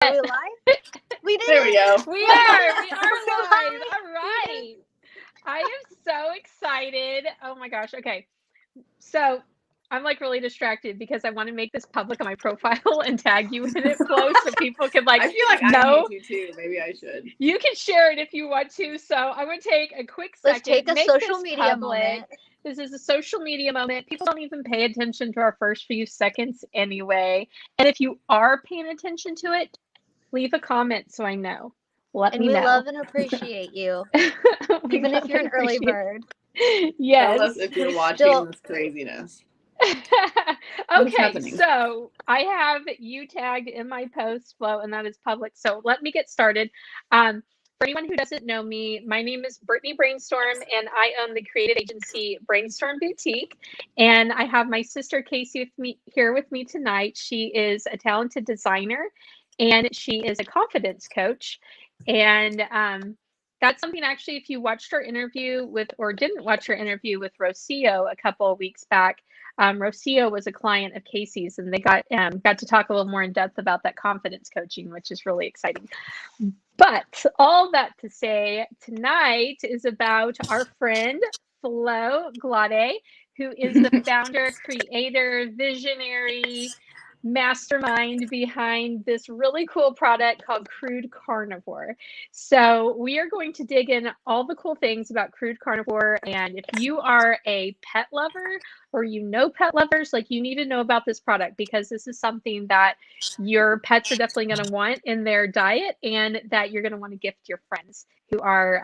Are we live? We did There we it. go. We are live. All right. I am so excited. Oh my gosh. Okay. So I'm like really distracted because I want to make this public on my profile and tag you in it, Flo, so people can like I feel like know. I need to too. Maybe I should. You can share it if you want to. So I'm going to take a quick second. Let's take a make social this media public. moment. This is a social media moment. People don't even pay attention to our first few seconds anyway. And if you are paying attention to it, leave a comment so I know. Let And me we know. love and appreciate you, even if you're an early bird. Yes. Tell us if you're watching this craziness. Okay, so I have you tagged in my post, Flo, and that is public. So let me get started. For anyone who doesn't know me, my name is Brittany Brainstorm, and I own the creative agency Brainstorm Boutique. And I have my sister Casey here with me tonight. She is a talented designer, and she is a confidence coach. And that's something actually, if you watched our interview or didn't watch our interview with Rocio a couple of weeks back, Rocio was a client of Casey's, and they got to talk a little more in depth about that confidence coaching, which is really exciting. But all that to say, tonight is about our friend Florentina Glodde, who is the founder, creator, visionary, mastermind behind this really cool product called Crude Carnivore. So we are going to dig in all the cool things about Crude Carnivore. And if you are a pet lover or you know pet lovers, like, you need to know about this product, because this is something that your pets are definitely going to want in their diet, and that you're going to want to gift your friends who are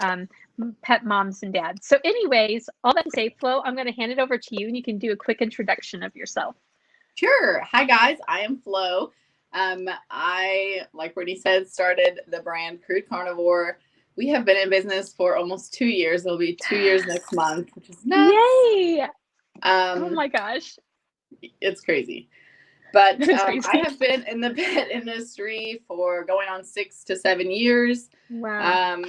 pet moms and dads. So anyways, all that to say, Flo, I'm going to hand it over to you, and you can do a quick introduction of yourself. Sure. Hi, guys. I am Flo. I, like Brittany said, started the brand Crude Carnivore. We have been in business for almost 2 years. It'll be 2 years next month, which is nuts. Yay! Oh my gosh. It's crazy. But I have been in the pet industry for going on 6 to 7 years. Wow.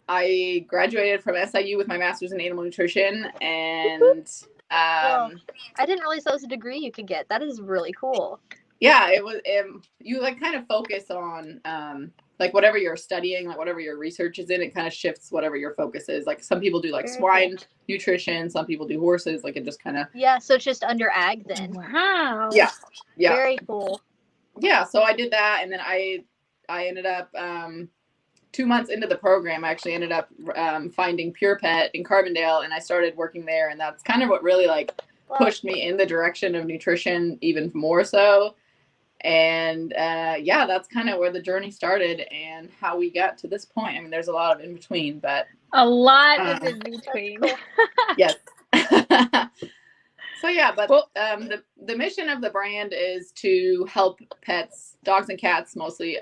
I graduated from SIU with my master's in animal nutrition, and I didn't realize that was a degree you could get. That is really cool. Yeah, it was. You like kind of focus on like whatever you're studying, like whatever your research is in, it kind of shifts whatever your focus is. Like some people do like swine nutrition, some people do horses. Like it just kind of. Yeah, so it's just under ag then. Wow. Yeah. Very cool. Yeah, so I did that, and then I ended up 2 months into the program. I actually ended up finding Pure Pet in Carbondale, and I started working there, and that's kind of what really like pushed me in the direction of nutrition even more so. And yeah, that's kind of where the journey started and how we got to this point. I mean, there's a lot of in between, but a lot of in between. Yes. So yeah, but the mission of the brand is to help pets, dogs and cats mostly,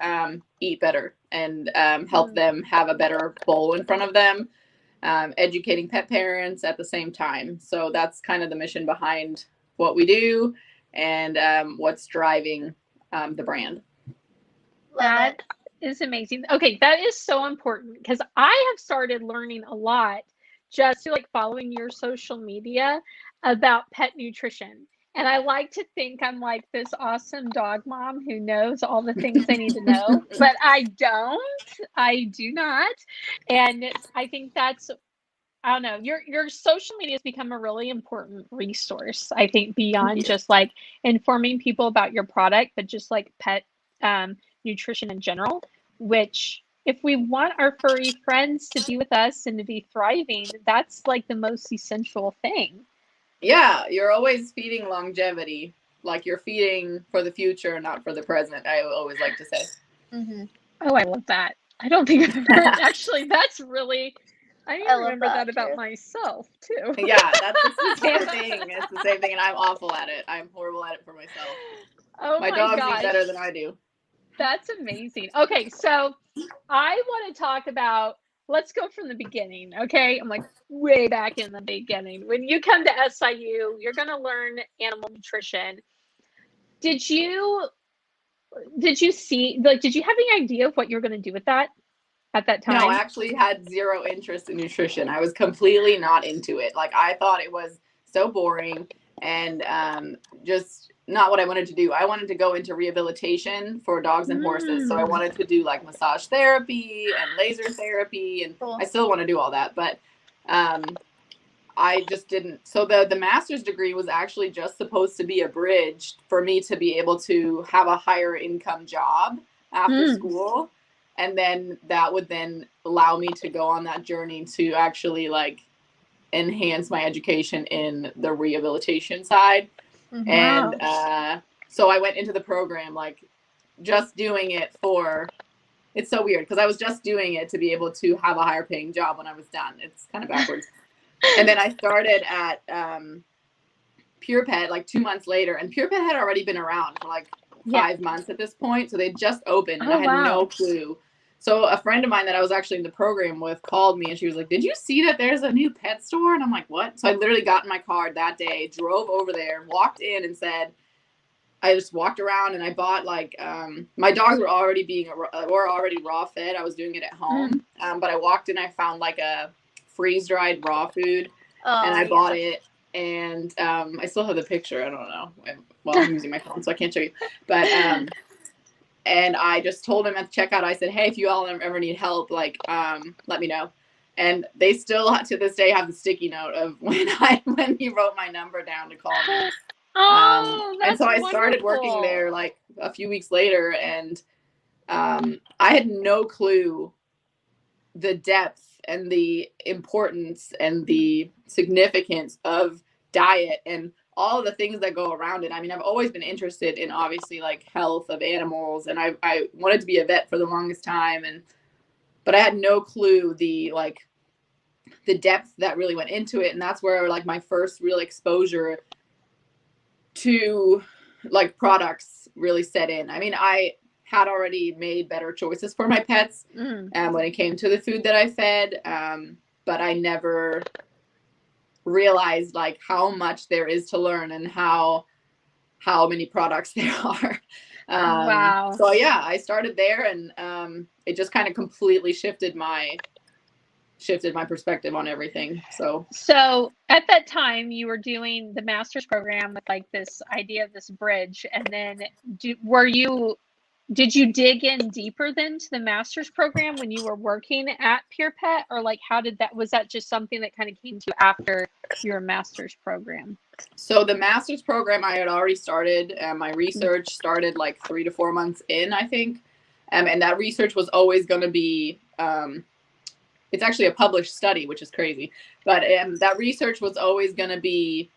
eat better and help them have a better bowl in front of them, educating pet parents at the same time. So that's kind of the mission behind what we do and what's driving the brand. That is amazing. Okay, that is so important, because I have started learning a lot just through like following your social media about pet nutrition. And I like to think I'm like this awesome dog mom who knows all the things I need to know, but I do not. And I think that's, I don't know, your social media has become a really important resource, I think, beyond just like informing people about your product, but just like pet nutrition in general, which, if we want our furry friends to be with us and to be thriving, that's like the most essential thing. Yeah, you're always feeding longevity. Like you're feeding for the future, not for the present, I always like to say. Mm-hmm. Oh, I love that. I don't think I've ever, actually, that's really, I need to remember that about myself too. Yeah, it's the same thing. It's the same thing, and I'm awful at it. I'm horrible at it for myself. Oh my dogs gosh. eat better than I do. That's amazing. Okay, so I want to talk about, let's go from the beginning, okay? I'm like way back in the beginning. When you come to SIU, you're going to learn animal nutrition. Did you see, like, did you have any idea of what you were going to do with that at that time? No, I actually had zero interest in nutrition. I was completely not into it. Like, I thought it was so boring. and just not what I wanted to do. I wanted to go into rehabilitation for dogs and horses. So I wanted to do like massage therapy and laser therapy, and Cool. I still want to do all that, but I just didn't. So the master's degree was actually just supposed to be a bridge for me to be able to have a higher income job after school. And then that would then allow me to go on that journey to actually like enhance my education in the rehabilitation side. Mhm. And so I went into the program like just doing it for, it's so weird because I was just doing it to be able to have a higher paying job when I was done. It's kind of backwards. And then I started at Pure Pet like 2 months later, and Pure Pet had already been around for like 5 months at this point. So they just opened, and I had no clue. So a friend of mine that I was actually in the program with called me, and she was like, "Did you see that there's a new pet store?" And I'm like, "What?" So I literally got in my car that day, drove over there, walked in, and said, I just walked around and I bought like my dogs were already raw fed. I was doing it at home, but I walked in, I found like a freeze dried raw food, and I bought it. And I still have the picture. I don't know. Well, I'm using my phone, so I can't show you. But and I just told him at the checkout, I said, "Hey, if you all ever need help, like let me know." And they still to this day have the sticky note of when he wrote my number down to call me. And so I started working there like a few weeks later, and I had no clue the depth and the importance and the significance of diet and all of the things that go around it. I mean, I've always been interested in obviously like health of animals, and I wanted to be a vet for the longest time, but I had no clue the depth that really went into it. And that's where like my first real exposure to like products really set in. I mean, I had already made better choices for my pets when it came to the food that I fed, but I never realized like how much there is to learn and how many products there are. So yeah, I started there, and it just kind of completely shifted my perspective on everything. So at that time you were doing the master's program with like this idea of this bridge, and then did you dig in deeper then to the master's program when you were working at Pure Pet, or like was that just something that kind of came to you after your master's program? So the master's program I had already started, and my research started like 3 to 4 months in, I think. And that research was always going to be, it's actually a published study, which is crazy. But that research was always going to be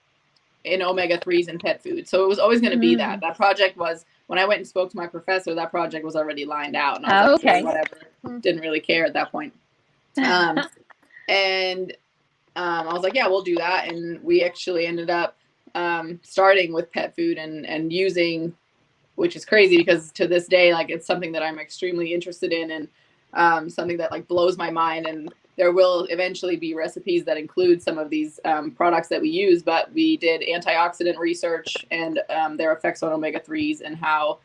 in omega-3s and pet food. So it was always going to be that. That project was, when I went and spoke to my professor, that project was already lined out. And I was like, whatever. Didn't really care at that point. And I was like, yeah, we'll do that. And we actually ended up starting with pet food and using, which is crazy because to this day, like it's something that I'm extremely interested in, and something that like blows my mind. And there will eventually be recipes that include some of these products that we use, but we did antioxidant research and their effects on omega-3s and how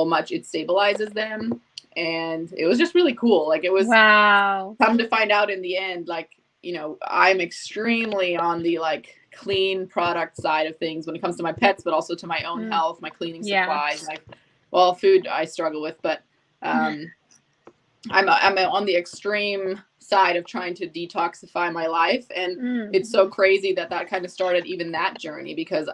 much it stabilizes them. And it was just really cool. Like it was come to find out in the end, like, you know, I'm extremely on the like clean product side of things when it comes to my pets, but also to my own health, my cleaning supplies. Like, well, food I struggle with, but I'm on the extreme side of trying to detoxify my life. And it's so crazy that kind of started even that journey, because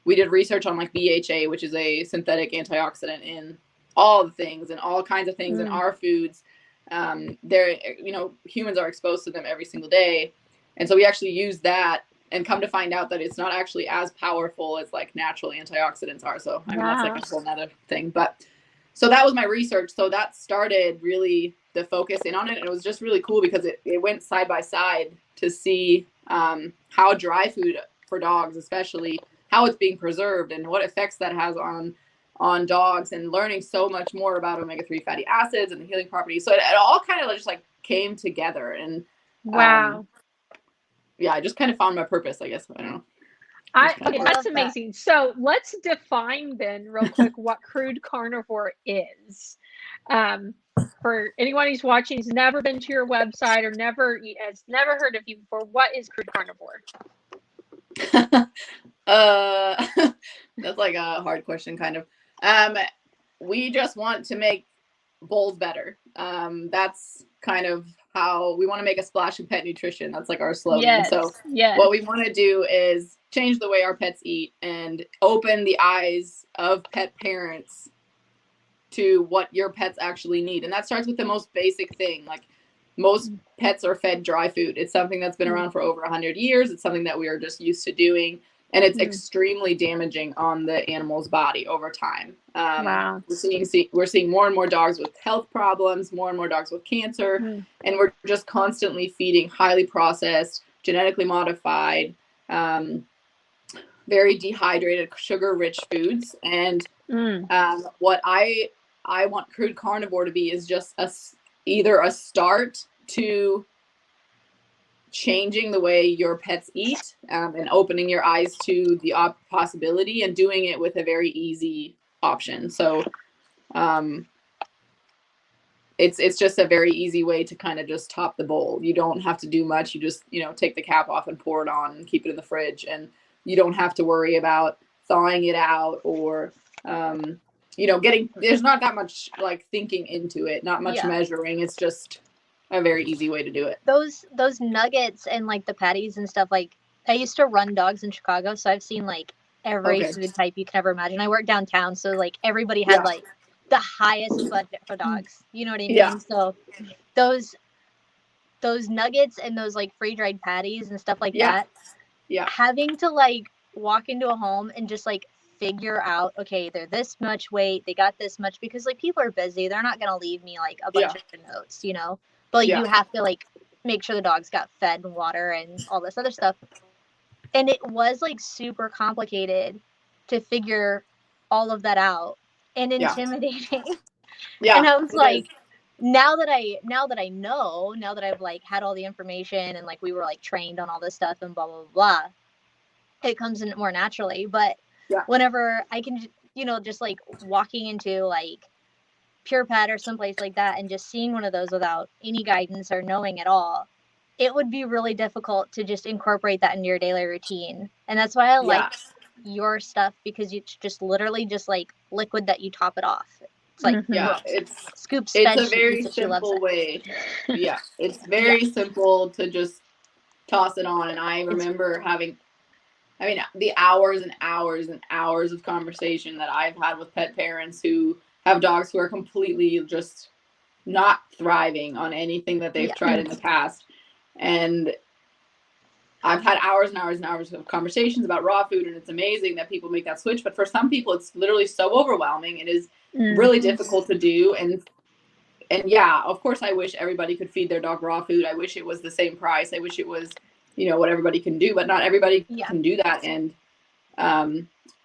we did research on like BHA, which is a synthetic antioxidant in all the things and all kinds of things in our foods. You know, humans are exposed to them every single day. And so we actually use that and come to find out that it's not actually as powerful as like natural antioxidants are. So I mean, that's like a whole nother thing, but so that was my research. So that started really the focus in on it. And it was just really cool because it went side by side to see how dry food for dogs, especially how it's being preserved and what effects that has on dogs, and learning so much more about omega-3 fatty acids and the healing properties. So it all kind of just like came together, and yeah, I just kind of found my purpose, I guess. I don't know. Okay, that's amazing. So let's define then real quick what Crude Carnivore is. For anyone who's watching who's never been to your website or has never heard of you before, what is Crude Carnivore? That's like a hard question, kind of. We just want to make bowls better. That's kind of how we want to make a splash of pet nutrition. That's like our slogan. Yes, So yes. what we want to do is change the way our pets eat and open the eyes of pet parents to what your pets actually need. And that starts with the most basic thing. Like, most pets are fed dry food. It's something that's been around for over 100 years. It's something that we are just used to doing. And it's extremely damaging on the animal's body over time. Wow. We're seeing more and more dogs with health problems, more and more dogs with cancer. And we're just constantly feeding highly processed, genetically modified, very dehydrated, sugar-rich foods. And what I want Crude Carnivore to be is just either a start to changing the way your pets eat, and opening your eyes to the possibility, and doing it with a very easy option. So it's just a very easy way to kind of just top the bowl. You don't have to do much. You just, take the cap off and pour it on and keep it in the fridge. And you don't have to worry about thawing it out or, there's not that much like thinking into it, not much measuring. It's just a very easy way to do it. Those nuggets and like the patties and stuff, like I used to run dogs in Chicago, so I've seen like every food type you can ever imagine. I worked downtown, so like everybody had like the highest budget for dogs. You know what I mean? Yeah. So those nuggets and those like free-dried patties and stuff like that. Yeah. Having to like walk into a home and just like figure out, okay, they're this much weight, they got this much, because like people are busy. They're not gonna leave me like a bunch of notes, But like, you have to like make sure the dogs got fed and water and all this other stuff. And it was like super complicated to figure all of that out and intimidating. Yeah. And I was like, now that I've like had all the information and like we were like trained on all this stuff and blah, blah, blah, it comes in more naturally. But whenever I can, just like walking into like Pure Pet or someplace like that and just seeing one of those without any guidance or knowing at all, it would be really difficult to just incorporate that into your daily routine. And that's why I like your stuff, because it's just literally just like liquid that you top it off. It's like it's scoop. It's a very simple way. Yeah, it's very simple to just toss it on. And I remember having, the hours and hours and hours of conversation that I've had with pet parents who have dogs who are completely just not thriving on anything that they've tried in the past. And I've had hours and hours and hours of conversations about raw food, and it's amazing that people make that switch. But for some people, it's literally so overwhelming. It is really difficult to do. And yeah, of course, I wish everybody could feed their dog raw food. I wish it was the same price. I wish it was, what everybody can do, but not everybody can do that. And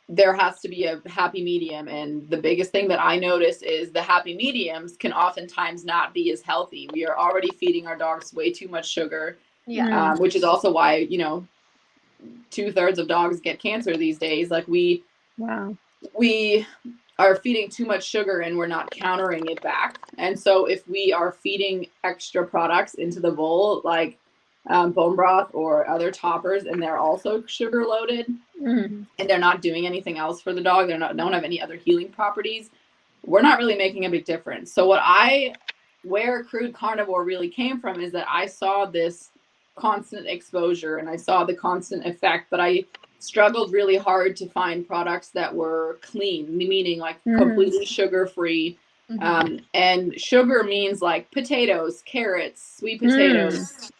there has to be a happy medium. And the biggest thing that I notice is the happy mediums can oftentimes not be as healthy. We are already feeding our dogs way too much sugar, which is also why, 2/3 of dogs get cancer these days. Like we are feeding too much sugar and we're not countering it back. And so if we are feeding extra products into the bowl, like bone broth or other toppers, and they're also sugar loaded, and they're not doing anything else for the dog, don't have any other healing properties, we're not really making a big difference. So where Crude Carnivore really came from is that I saw this constant exposure and I saw the constant effect, but I struggled really hard to find products that were clean, meaning like completely sugar-free. And sugar means like potatoes, carrots, sweet potatoes,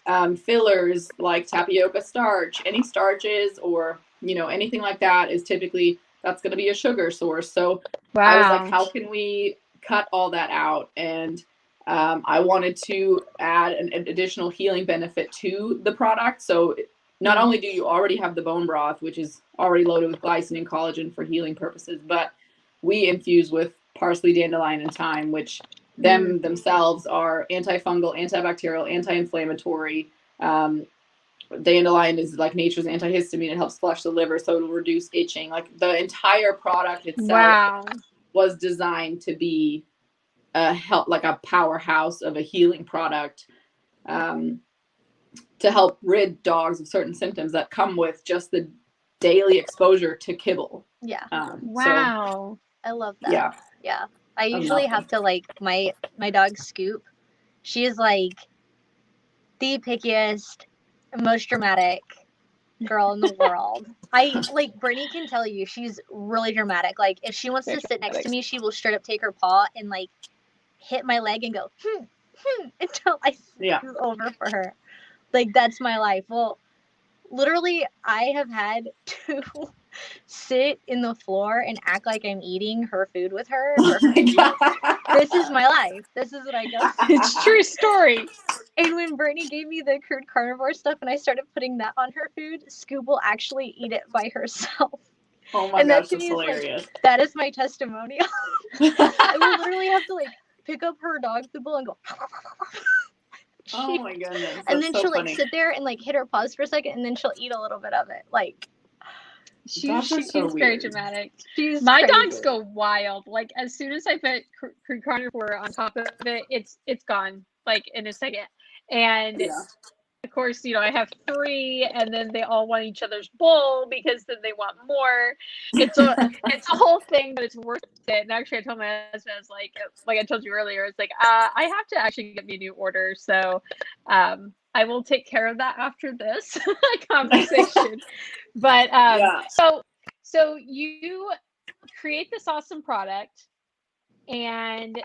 fillers like tapioca starch, any starches or, anything like that is typically, that's going to be a sugar source. So I was like, how can we cut all that out? And I wanted to add an additional healing benefit to the product. So not only do you already have the bone broth, which is already loaded with glycine and collagen for healing purposes, but we infuse with parsley, dandelion, and thyme, which themselves are antifungal, antibacterial, anti-inflammatory. Dandelion is like nature's antihistamine. It helps flush the liver, so it'll reduce itching. Like the entire product itself was designed to be like a powerhouse of a healing product, to help rid dogs of certain symptoms that come with just the daily exposure to kibble. Yeah. Wow. So, I love that. Yeah. I usually have to like my dog Scoop. She is like the pickiest, most dramatic girl in the world. I like Brittany can tell you she's really dramatic. Like if she wants to sit next to me, she will straight up take her paw and like hit my leg and go until I scoot over for her. Like that's my life. Well, literally I have had to sit in the floor and act like I'm eating her food with her. This is my life. This is what I go through. It's true story. And when Brittany gave me the Crude Carnivore stuff and I started putting that on her food, Scoop will actually eat it by herself. Oh my gosh, that's hilarious. Like, that is my testimonial. I will literally have to like pick up her dog food bowl and go. Oh my goodness. That's and then so she'll funny. like sit there and like hit her paws for a second and then she'll eat a little bit of it. Like she's very dramatic. She's my crazy. Dogs go wild. Like as soon as I put Crude Carnivore on top of it, it's gone like in a second. And of course, you know, I have 3 and then they all want each other's bowl because then they want more. It's a whole thing, but it's worth it. And actually I told my husband, I was like I told you earlier, it's like I have to actually get me a new order. So I will take care of that after this conversation. But so you create this awesome product, and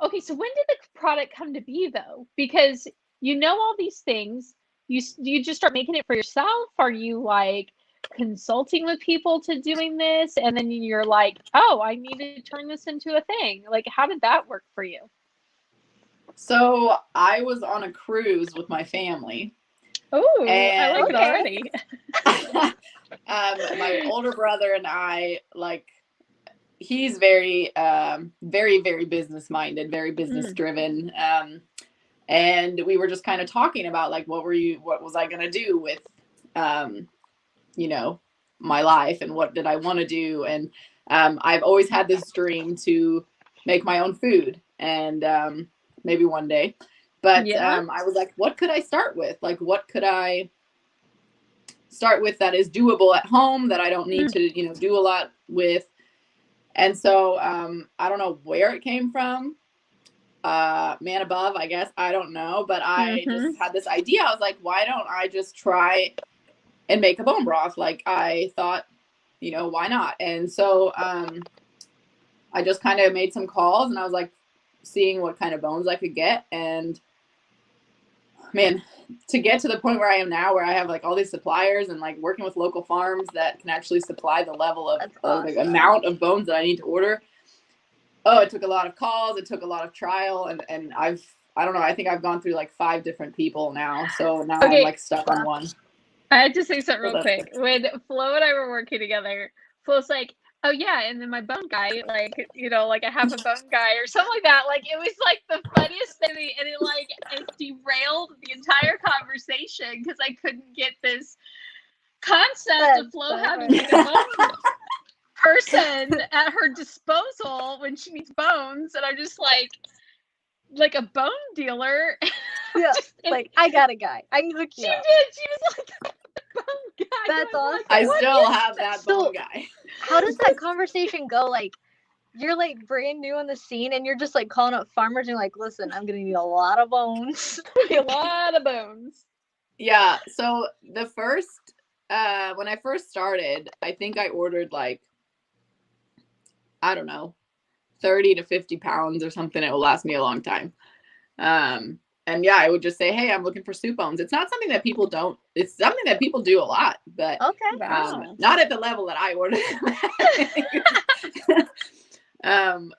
okay, so when did the product come to be though? Because you know all these things, you just start making it for yourself? Are you like consulting with people to doing this, and then you're like, oh, I need to turn this into a thing? Like, how did that work for you? So I was on a cruise with my family. Oh, I like it already. My older brother and I, like, he's very, very, very business minded, very business driven. And we were just kind of talking about like, what was I going to do with, you know, my life and what did I want to do? And I've always had this dream to make my own food, and maybe one day. But I was like, what could I start with? Like, what could I start with that is doable at home, that I don't need to, you know, do a lot with? And so I don't know where it came from. Man above, I guess. I don't know. But I just had this idea. I was like, why don't I just try and make a bone broth? Like, I thought, you know, why not? And so I just kind of made some calls, and I was like, seeing what kind of bones I could get. And man, to get to the point where I am now, where I have like all these suppliers and like working with local farms that can actually supply the level of the amount of bones that I need to order. Oh, it took a lot of calls. It took a lot of trial. And I don't know, I think I've gone through like 5 different people now. So now I'm like stuck on one. I had to say something real quick. When Flo and I were working together, Flo's like, oh yeah, and then my bone guy, like, you know, like I have a bone guy or something like that. Like it was like the funniest thing, and it derailed the entire conversation because I couldn't get this concept of Flo having a bone person at her disposal when she needs bones, and I'm just like a bone dealer. Yeah, like I got a guy. I can hook you up. She was like, bone guy. That's awesome. I still have that bone guy. How does that conversation go? Like, you're like brand new on the scene, and you're just like calling up farmers and like, listen, I'm gonna need a lot of bones. A lot of bones. Yeah. So the first, when I first started, I think I ordered like, I don't know, 30 to 50 pounds or something. It will last me a long time. And yeah, I would just say, hey, I'm looking for soup bones. It's not something that people don't, it's something that people do a lot, but not at the level that I ordered.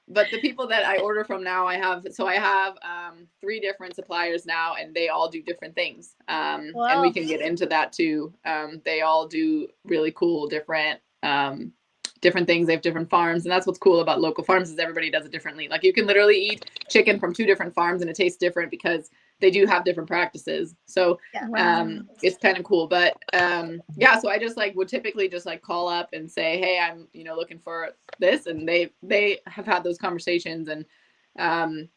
But the people that I order from now, I have 3 different suppliers now, and they all do different things. And we can get into that too. They all do really cool, different things. They have different farms, and that's what's cool about local farms is everybody does it differently. Like you can literally eat chicken from 2 different farms and it tastes different because they do have different practices. So it's kind of cool. But so I just like would typically just like call up and say, hey, I'm looking for this, and they have had those conversations, and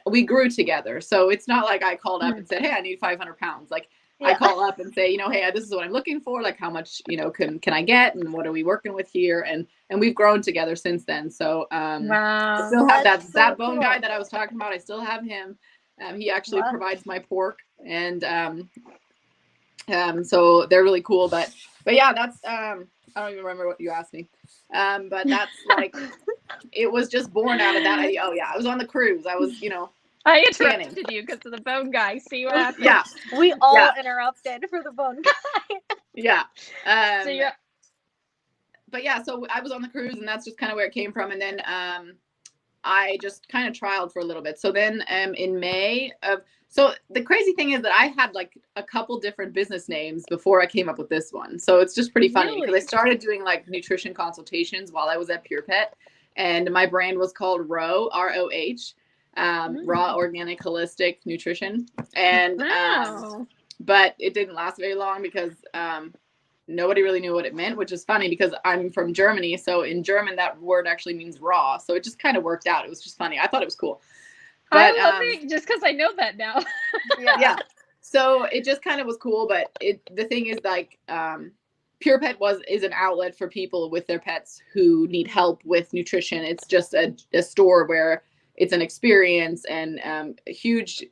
we grew together. So it's not like I called up and said, hey, I need 500 pounds. Like I call up and say, hey, this is what I'm looking for. Like, how much, can I get, and what are we working with here? And we've grown together since then. So, wow. I still have that bone guy that I was talking about. I still have him. He actually provides my pork, and so they're really cool. But yeah, that's I don't even remember what you asked me. But that's like, it was just born out of that idea. Oh yeah, I was on the cruise. I was, I interrupted you because of the bone guy. See what happened? Yeah. We all interrupted for the bone guy. Yeah. So you're... But yeah, so I was on the cruise, and that's just kind of where it came from. And then I just kind of trialed for a little bit. So then in May of, so the crazy thing is that I had like a couple different business names before I came up with this one. So it's just pretty funny because I started doing like nutrition consultations while I was at Pure Pet, and my brand was called ROH, ROH. Raw Organic Holistic Nutrition. And but it didn't last very long because nobody really knew what it meant, which is funny because I'm from Germany, so in German that word actually means raw, so it just kind of worked out. It was just funny. I thought it was cool. But, I love it just because I know that now. Yeah, so it just kind of was cool. But the thing is, like, Pure Pet is an outlet for people with their pets who need help with nutrition. It's just a store where it's an experience and a huge,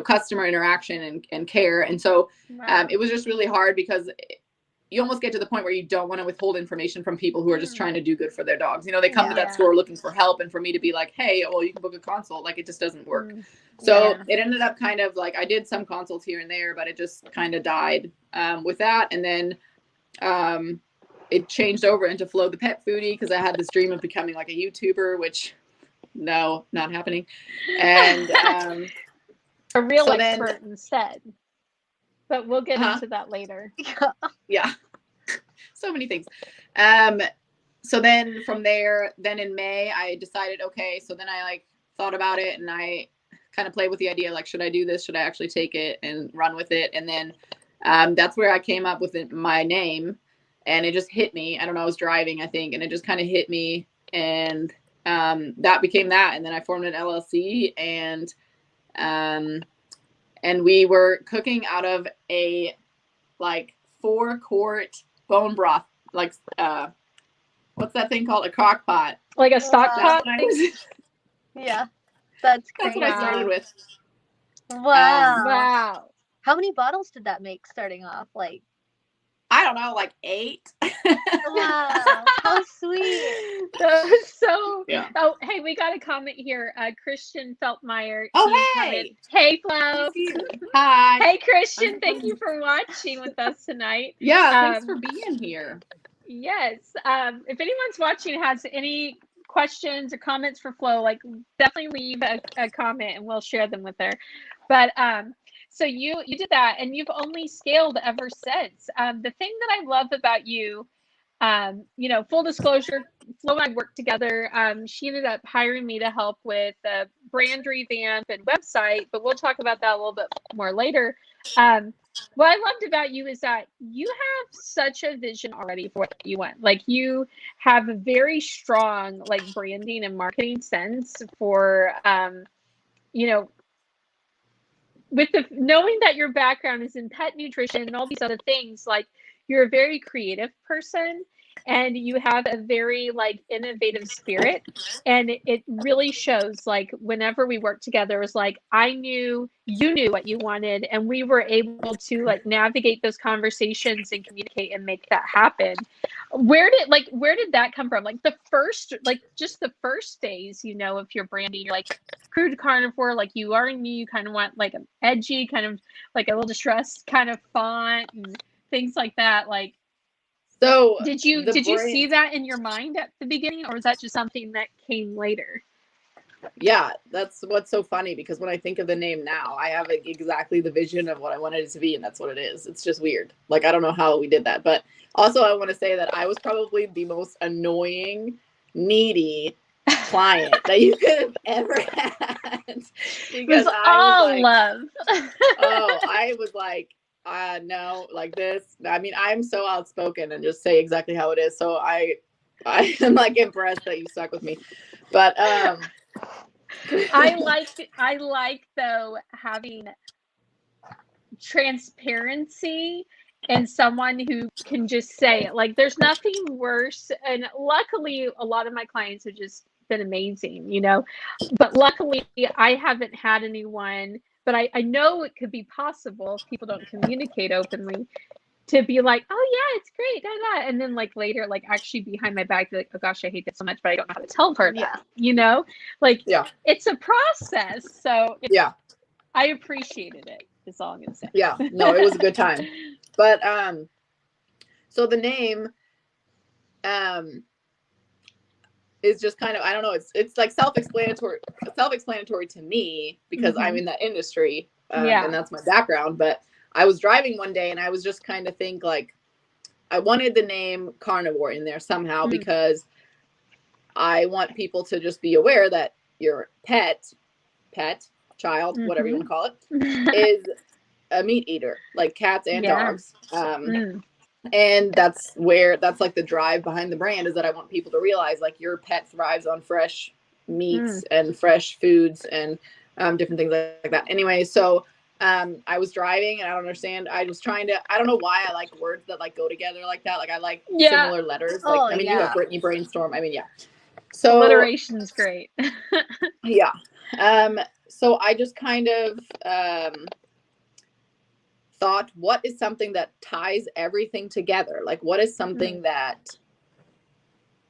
customer interaction and care. And so it was just really hard because you almost get to the point where you don't want to withhold information from people who are just trying to do good for their dogs. They come to that store looking for help, and for me to be like, hey, well, you can book a consult. Like, it just doesn't work. So it ended up kind of like, I did some consults here and there, but it just kind of died with that. And then it changed over into Flo the Pet Foodie because I had this dream of becoming like a YouTuber, which... no, not happening. And a real expert instead. But we'll get into that later. Yeah. So many things. So then from there, then in May, I decided, okay, so then I like thought about it, and I kind of played with the idea, like, should I do this? Should I actually take it and run with it? And then that's where I came up with my name, and it just hit me. I don't know, I was driving, I think, and it just kind of hit me, and that became that. And then I formed an LLC, and we were cooking out of a like 4-quart bone broth, like what's that thing called? A crock pot. Like a stock pot? Yeah. That's crazy. That's what I started with. Wow. How many bottles did that make starting off? Like, I don't know, like 8. Wow, how sweet. So, oh, hey, we got a comment here. Christian Feltmeyer. Oh, hey. Commented, hey, Flo. Hi. Hey, Christian. Thank you for watching with us tonight. Yeah, thanks for being here. Yes. If anyone's watching has any questions or comments for Flo, like, definitely leave a comment and we'll share them with her. But so you did that, and you've only scaled ever since. The thing that I love about you, full disclosure, Flo and I worked together. She ended up hiring me to help with the brand revamp and website, but we'll talk about that a little bit more later. What I loved about you is that you have such a vision already for what you want. Like, you have a very strong like branding and marketing sense for, with the knowing that your background is in pet nutrition and all these other things, like, you're a very creative person, and you have a very like innovative spirit, and it really shows. Like, whenever we work together, it was like, I knew you knew what you wanted, and we were able to like navigate those conversations and communicate and make that happen. Where did that come from? Like, the first days, of your branding, you're like Crude Carnivore, like, you are new, you kind of want like an edgy, kind of like a little distressed kind of font and things like that. Like, so did you see that in your mind at the beginning, or was that just something that came later? Yeah, that's what's so funny, because when I think of the name now, I have exactly the vision of what I wanted it to be, and that's what it is. It's just weird. Like, I don't know how we did that, but also I want to say that I was probably the most annoying, needy client that you could have ever had. Because love. I was like, no, like this. I mean, I'm so outspoken and just say exactly how it is. So I am like impressed that you stuck with me. But I like though having transparency and someone who can just say it. Like, there's nothing worse. And luckily, a lot of my clients have just been amazing, you know, but luckily I haven't had anyone, but I know it could be possible if people don't communicate openly to be like, oh yeah, it's great, da, da. And then like later, like actually behind my back, like, oh gosh, I hate that so much, but I don't know how to tell her that, you know, like, it's a process. So I appreciated it. Is all I'm gonna say. Yeah, no, it was a good time. But so the name is just kind of, I don't know, it's like self-explanatory to me because I'm in that industry and that's my background. But I was driving one day and I was just kind of think like I wanted the name carnivore in there somehow because I want people to just be aware that your pet, child, whatever you want to call it, is a meat eater, like cats and dogs. And that's like the drive behind the brand, is that I want people to realize like your pet thrives on fresh meats and fresh foods and different things like that. Anyway, so I was driving and I don't understand. I was trying to, I don't know why I like words that like go together like that. Like I like similar letters. Like, I mean, you have Brittany Brainstorm. I mean, so alliteration's great. So I just kind of thought, what is something that ties everything together? Like, what is something that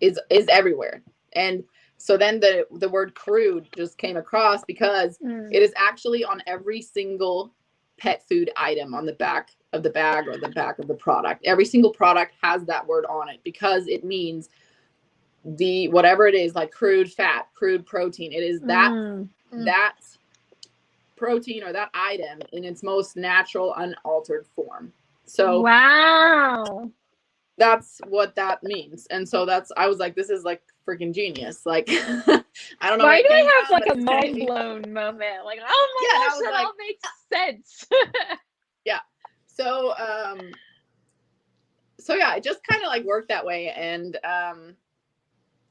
is everywhere? And so then the word crude just came across because it is actually on every single pet food item on the back of the bag or the back of the product. Every single product has that word on it because it means the whatever it is, like crude fat, crude protein. It is that protein or that item in its most natural, unaltered form. So that's what that means. And so I was like, this is like freaking genius. Like, I don't know. Why do I have like a mind blown moment? Like, oh my gosh, that all makes sense. So yeah, it just kind of like worked that way. And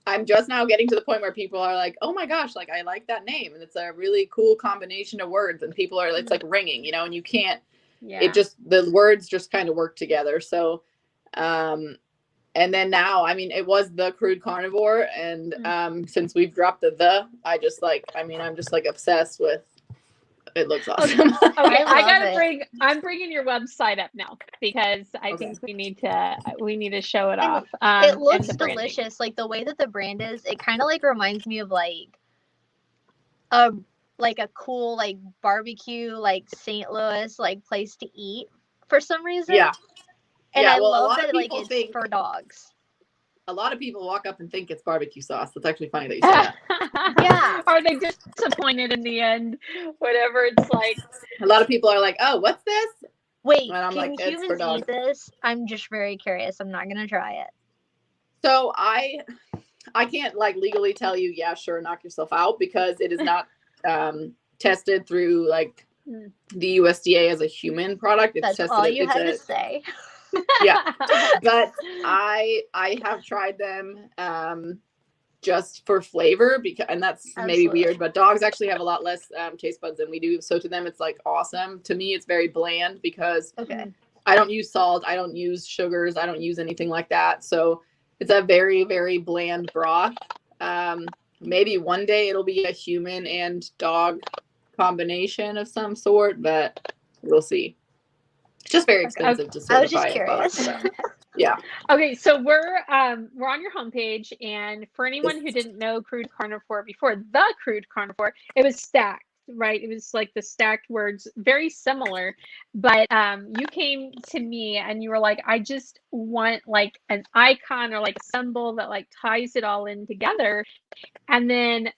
I'm just now getting to the point where people are like, oh my gosh, like I like that name. And it's a really cool combination of words, and people are, it's like ringing, you know, and you can't, it just, the words just kind of work together. So, and then now, I mean, it was the Crude Carnivore. And since we've dropped I'm just like obsessed with, it looks awesome. Okay, I'm bringing your website up now because I think we need to show it off. It looks delicious. Like the way that the brand is, it kind of like reminds me of like a cool like barbecue, like St. Louis, like place to eat for some reason. Yeah. And I love that like it's for dogs. A lot of people walk up and think it's barbecue sauce. That's actually funny that you say that. Are they disappointed in the end? Whatever it's like. A lot of people are like, "Oh, what's this?" Wait, and I'm can humans eat this? I'm just very curious. I'm not gonna try it. So I can't like legally tell you, yeah, sure, knock yourself out, because it is not tested through like the USDA as a human product. It's That's tested. All you had to say. Yeah, but I have tried them just for flavor, and that's maybe weird, but dogs actually have a lot less taste buds than we do, so to them it's like awesome. To me it's very bland because I don't use salt, I don't use sugars, I don't use anything like that, so it's a very, very bland broth. Maybe one day it'll be a human and dog combination of some sort, but we'll see. It's just very expensive to certify. I was just curious. Yeah. Okay, so we're on your homepage, and for anyone who didn't know Crude Carnivore before, the Crude Carnivore, it was stacked, right? It was like the stacked words, very similar. But you came to me and you were like, I just want like an icon or like a symbol that like ties it all in together. And then,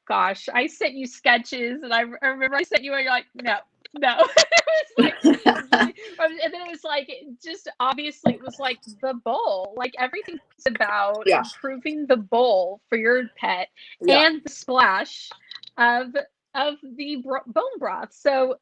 gosh, I sent you sketches, and I remember I sent you, and you're like, no. It was like, and then it was like, just obviously it was like the bowl, like everything's about improving the bowl for your pet and the splash of the bone broth. So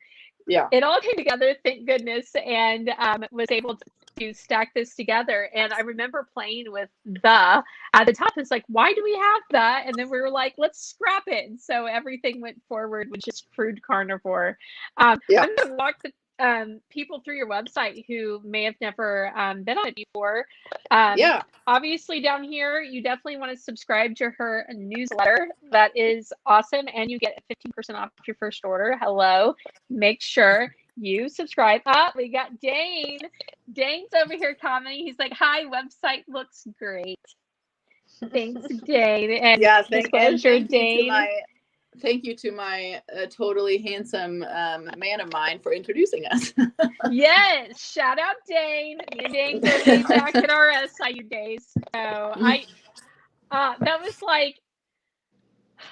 it all came together, thank goodness, and was able to stack this together. And I remember playing with the at the top. It's like, why do we have that? And then we were like, let's scrap it. And so everything went forward with just Crude Carnivore. I'm gonna people through your website who may have never been on it before. Obviously down here, you definitely want to subscribe to her newsletter. That is awesome. And you get 15% off your first order. Hello. Make sure you subscribe. We got Dane. Dane's over here commenting. He's like, hi, website looks great. Thanks, Dane. And thank you to my totally handsome man of mine for introducing us. Yes, shout out Dane. Me and Dane go way back in our SIU days. So that was like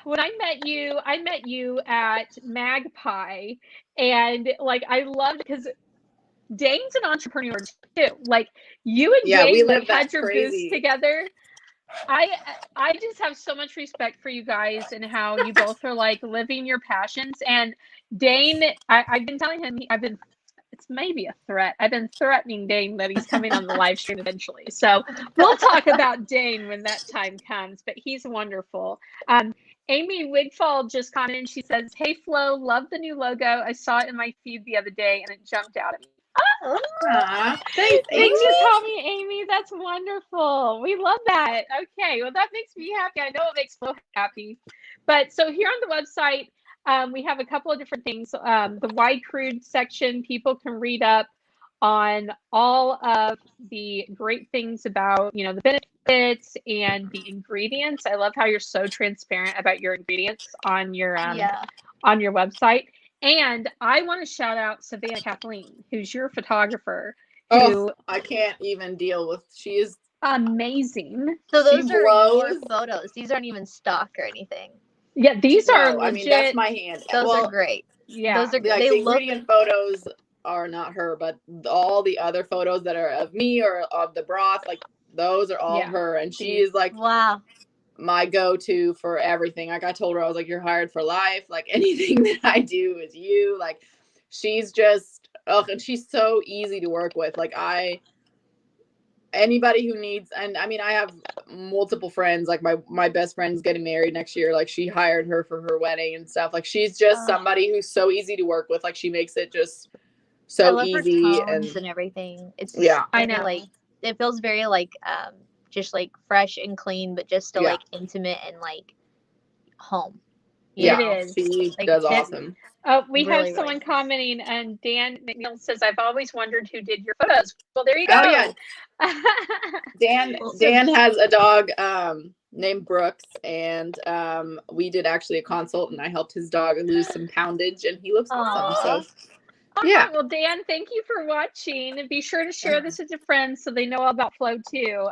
when I met you at Magpie, and like I loved because Dane's an entrepreneur too. Like you and Dane had your booths together. I just have so much respect for you guys and how you both are like living your passions. And Dane, I've been telling him, it's maybe a threat. I've been threatening Dane that he's coming on the live stream eventually. So we'll talk about Dane when that time comes, but he's wonderful. Amy Wigfall just commented, she says, hey Flo, love the new logo. I saw it in my feed the other day and it jumped out at me. Thanks for telling me, Amy. That's wonderful. We love that. Okay, well, that makes me happy. I know it makes Flo happy. But so here on the website, we have a couple of different things. The Why Crude section, people can read up on all of the great things about, you know, the benefits and the ingredients. I love how you're so transparent about your ingredients on your website. And I want to shout out Savannah Kathleen, who's your photographer. I can't even deal with. She is amazing. So those are your photos. These aren't even stock or anything. Yeah, these are legit. I mean, that's my hand. Those are great. Yeah, those are like, the ingredient photos are not her, but all the other photos that are of me or of the broth, like those are all her, and she is like my go-to for everything. Like I told her, I was like, you're hired for life. Like anything that I do is you. Like she's just and she's so easy to work with. Like anybody who needs, and I mean I have multiple friends, like my best friend's getting married next year. Like she hired her for her wedding and stuff. Like she's just somebody who's so easy to work with. Like she makes it just so easy and everything. It's I know, like it feels very like just like fresh and clean, but just still like intimate and like home. It is. She does awesome. Oh, we have someone commenting, and Dan McNeil says, I've always wondered who did your photos. Well, there you go. Oh, yeah. Dan has a dog named Brooks, and we did actually a consult, and I helped his dog lose some poundage, and he looks awesome. So right, well, Dan, thank you for watching, and be sure to share this with your friends so they know all about Flo too.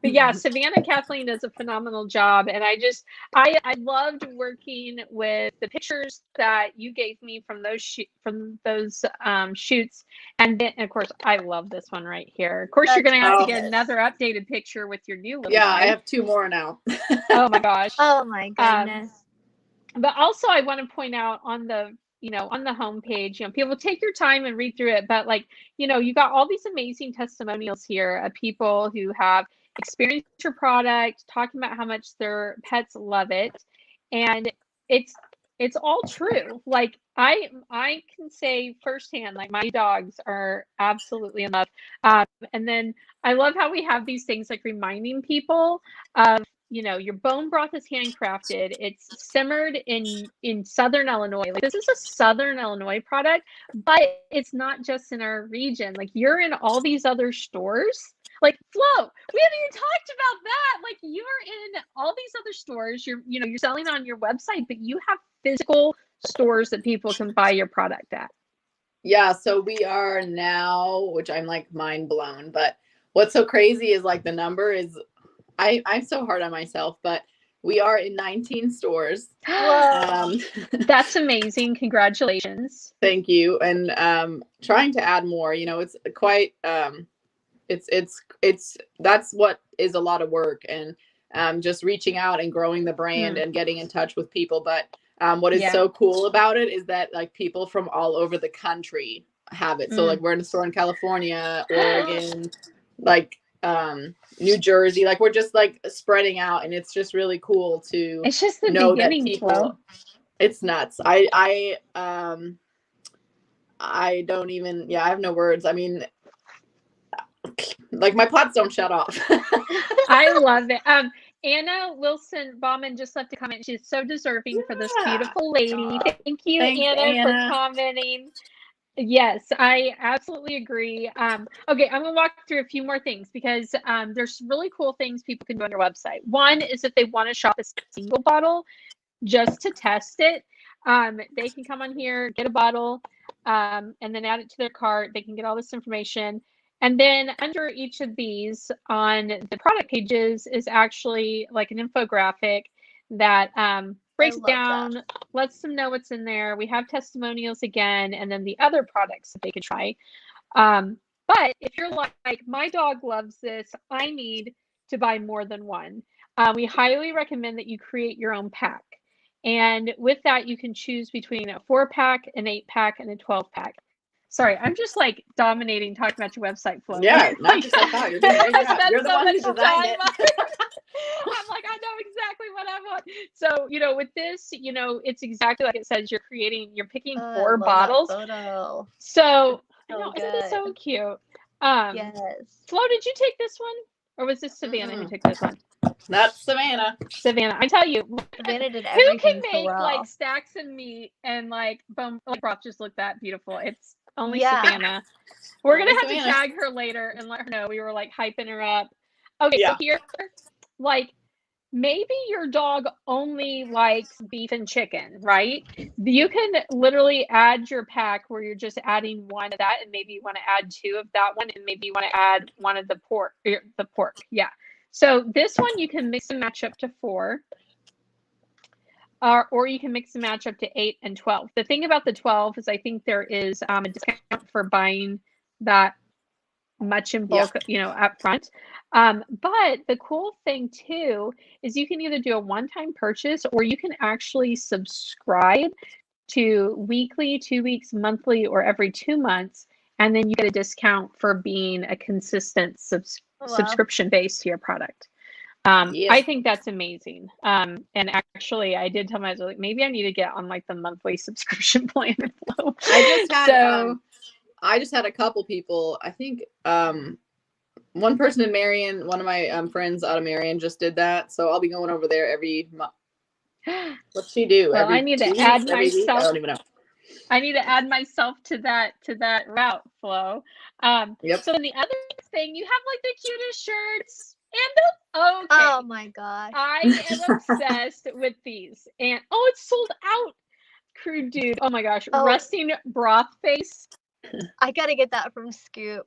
But yeah, Savannah Kathleen does a phenomenal job, and I loved working with the pictures that you gave me from those shoots, and then of course I love this one right here. Of course, you're going to have to get another updated picture with your new little guy. I have 2 more now. Oh my gosh! Oh my goodness! But also, I want to point out on the homepage, people take your time and read through it, but like, you got all these amazing testimonials here of people who have experienced your product, talking about how much their pets love it. And it's all true. Like I can say firsthand, like my dogs are absolutely in love. And then I love how we have these things like reminding people of, your bone broth is handcrafted. It's simmered in Southern Illinois. Like this is a Southern Illinois product, but it's not just in our region. Like you're in all these other stores. Like Flo, we haven't even talked about that. Like you're in all these other stores. You're selling on your website, but you have physical stores that people can buy your product at. Yeah, so we are now, which I'm like mind blown. But what's so crazy is like the number is, I'm so hard on myself, but we are in 19 stores. That's amazing. Congratulations. Thank you. And trying to add more, it's quite it's that's what is a lot of work, and just reaching out and growing the brand and getting in touch with people. But what is so cool about it is that like people from all over the country have it. So like we're in a store in California, Oregon, like New Jersey, like we're just like spreading out, and it's just really cool to it's just the know beginning, that people Flo. It's nuts. I don't even, I have no words. I mean, like my pots don't shut off. I love it. Anna Wilson Bauman just left a comment. She's so deserving for this beautiful lady. Thank you, Anna, for commenting. Yes, I absolutely agree. Okay, I'm going to walk through a few more things because there's really cool things people can do on your website. One is if they want to shop a single bottle just to test it, they can come on here, get a bottle, and then add it to their cart. They can get all this information. And then under each of these on the product pages is actually like an infographic that breaks down, lets them know what's in there. We have testimonials again, and then the other products that they could try. But if you're like, my dog loves this, I need to buy more than one. We highly recommend that you create your own pack. And with that, you can choose between a 4-pack, an 8-pack, and a 12-pack. Sorry, I'm just like dominating talking about your website, Flo. Yeah, not just like that. You're doing a great job. You're the one who designed it. I'm like, I know exactly what I want. So, with this, it's exactly like it says. You're picking 4 bottles. So, isn't this so cute? Yes. Flo, did you take this one? Or was this Savannah who took this one? That's Savannah. I tell you, Savannah did everything. Who can make like stacks of meat and like broth just look that beautiful? It's only Savannah. We're gonna have to tag her later and let her know we were like hyping her up. Okay, so here, like maybe your dog only likes beef and chicken, right? You can literally add your pack where you're just adding one of that, and maybe you want to add 2 of that one, and maybe you want to add one of the pork. Yeah. So this one you can mix and match up to 4. Or you can mix and match up to 8 and 12. The thing about the 12 is I think there is a discount for buying that much in bulk, up front. But the cool thing too is you can either do a one-time purchase or you can actually subscribe to weekly, 2 weeks, monthly, or every 2 months. And then you get a discount for being a consistent subscription base to your product. I think that's amazing. And actually, I did tell myself, like, maybe I need to get on like the monthly subscription plan. I just had a couple people. I think one person in Marion, one of my friends out of Marion, just did that. So I'll be going over there every month. What's she do? Well, I need to add myself. I don't even know. I need to add myself to that route, Flo. Yep. So then the other thing, you have like the cutest shirts. Oh my god, I am obsessed with these, and it's sold out. Crude dude, oh my gosh, resting broth face. I gotta get that from Scoop.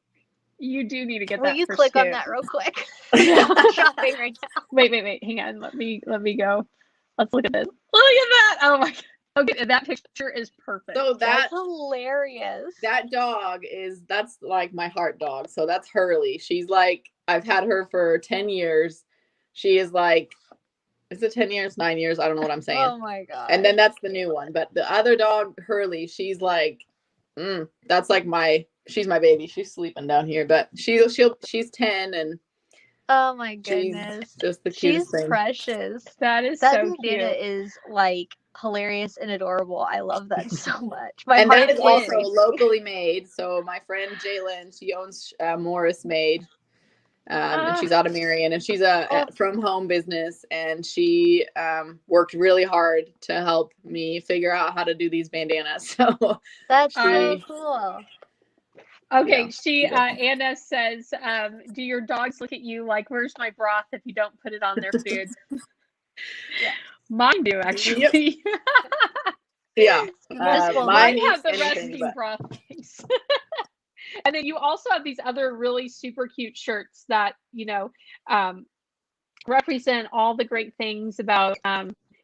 You do need to get that. Will you click Scoop. on that real quick? I'm shopping right now. Wait, hang on. Let me go. Let's look at this. Look at that. Oh my god. Okay, that picture is perfect. So that's hilarious. That dog that's like my heart dog. So that's Hurley. She's like, I've had her for 10 years. She is like, is it 10 years, 9 years? I don't know what I'm saying. Oh my god. And then that's the new one. But the other dog, Hurley, she's like, that's like she's my baby. She's sleeping down here, but she's 10 and oh my goodness. She's just the cutest thing. She's precious. That is so cute. That is like hilarious and adorable. I love that so much. And that is also locally made. So my friend Jalen, she owns Morris Made. And she's out of Marion, and she's a from home business, and she worked really hard to help me figure out how to do these bandanas. So that's so cool. Okay, Anna says, do your dogs look at you like, where's my broth if you don't put it on their food? Yeah. Mine do, actually. Yep. Yeah. Mine have the resting broth things. And then you also have these other really super cute shirts that, represent all the great things about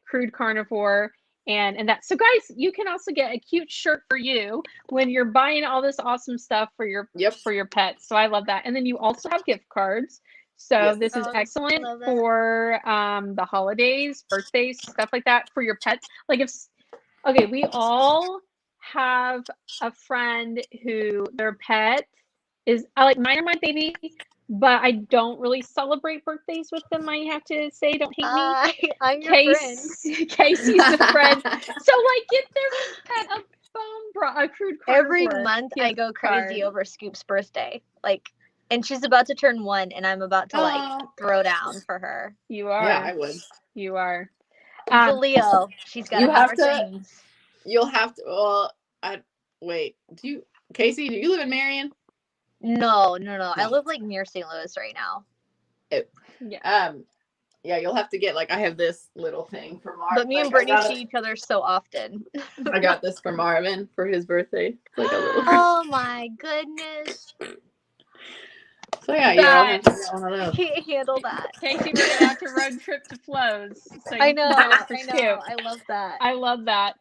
Crude Carnivore and that. So guys, you can also get a cute shirt for you when you're buying all this awesome stuff for your pets. So I love that. And then you also have gift cards. So this is excellent for the holidays, birthdays, stuff like that for your pets. Like we all have a friend who their pet is like mine or my baby, but I don't really celebrate birthdays with them. I have to say, don't hate me. I'm your friend. Casey's the friend. So like get their pet a bone a Crude Carnivore every month I go crazy over Scoop's birthday. Like, and she's about to turn 1, and I'm about to like throw down for her. You are. Yeah, I would. You are. She's a Leo. She's got to have her things. You'll have to. Well, wait. Casey? Do you live in Marion? No. I live like near St. Louis right now. Yeah, you'll have to get I have this little thing for Marvin. But me and Brittany see each other so often. I got this for Marvin for his birthday. It's like a little. Oh my goodness. So yeah, I don't know. Can't handle that. Casey, we're gonna have to road trip to Flo's. So I know. I love that. I love that.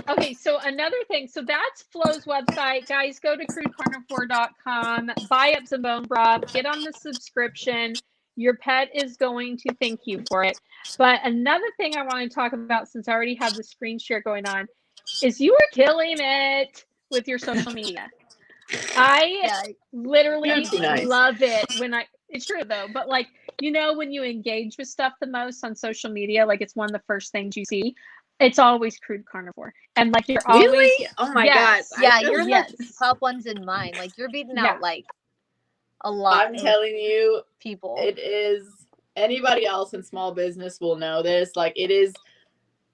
Okay, so another thing. So that's Flo's website. Guys, go to crudecarnivore.com, buy up some bone broth, get on the subscription. Your pet is going to thank you for it. But another thing I want to talk about, since I already have the screen share going on, is you are killing it with your social media. I literally love it it's true though, but when you engage with stuff the most on social media, it's one of the first things you see. It's always Crude Carnivore. And you're always really? Oh my god. Yeah, you're the top ones in mine. You're beating out a lot. I'm telling you, people. It is, anybody else in small business will know this. It is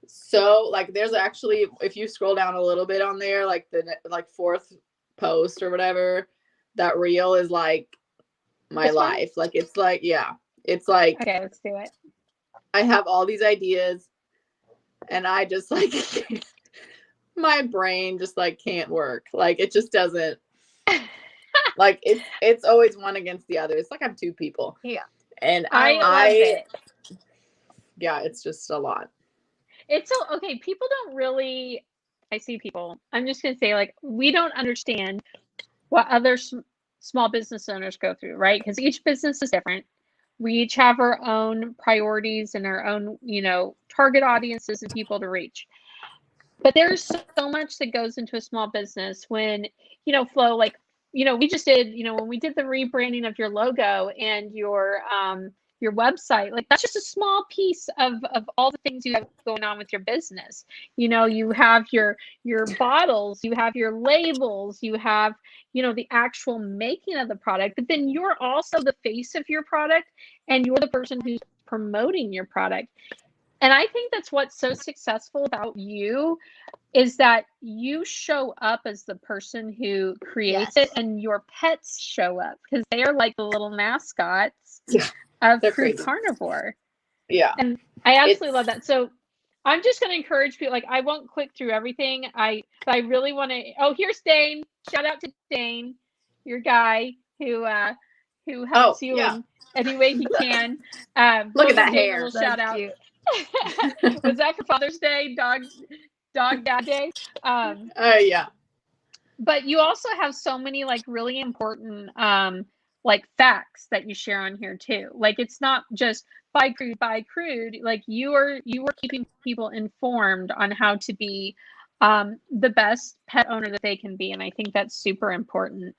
so there's actually, if you scroll down a little bit on there, the fourth post or whatever, that reel is my this life. One? It's it's okay, let's do it. I have all these ideas and I just my brain just can't work. It just doesn't. It's always one against the other. It's I'm two people. Yeah. And I love it. Yeah, it's just a lot. It's so okay. People don't really. I see people. I'm just gonna say we don't understand what other small business owners go through, right? Because each business is different. We each have our own priorities and our own, target audiences and people to reach. But there's so much that goes into a small business when, Flo, we just did, when we did the rebranding of your logo and your website, that's just a small piece of all the things you have going on with your business. You have your bottles, you have your labels, you have, the actual making of the product, but then you're also the face of your product and you're the person who's promoting your product. And I think that's what's so successful about you is that you show up as the person who creates it, and your pets show up because they are the little mascots of Crude Carnivore. Yeah. And I absolutely love that. So I'm just going to encourage people. I won't click through everything. I really want to. Oh, here's Dane. Shout out to Dane, your guy who helps you in any way he can. Look at that hair. Shout out. Was that for Father's Day? Dog Dad Day? Yeah. But you also have so many really important facts that you share on here too. It's not just buy crude. You are keeping people informed on how to be the best pet owner that they can be, and I think that's super important.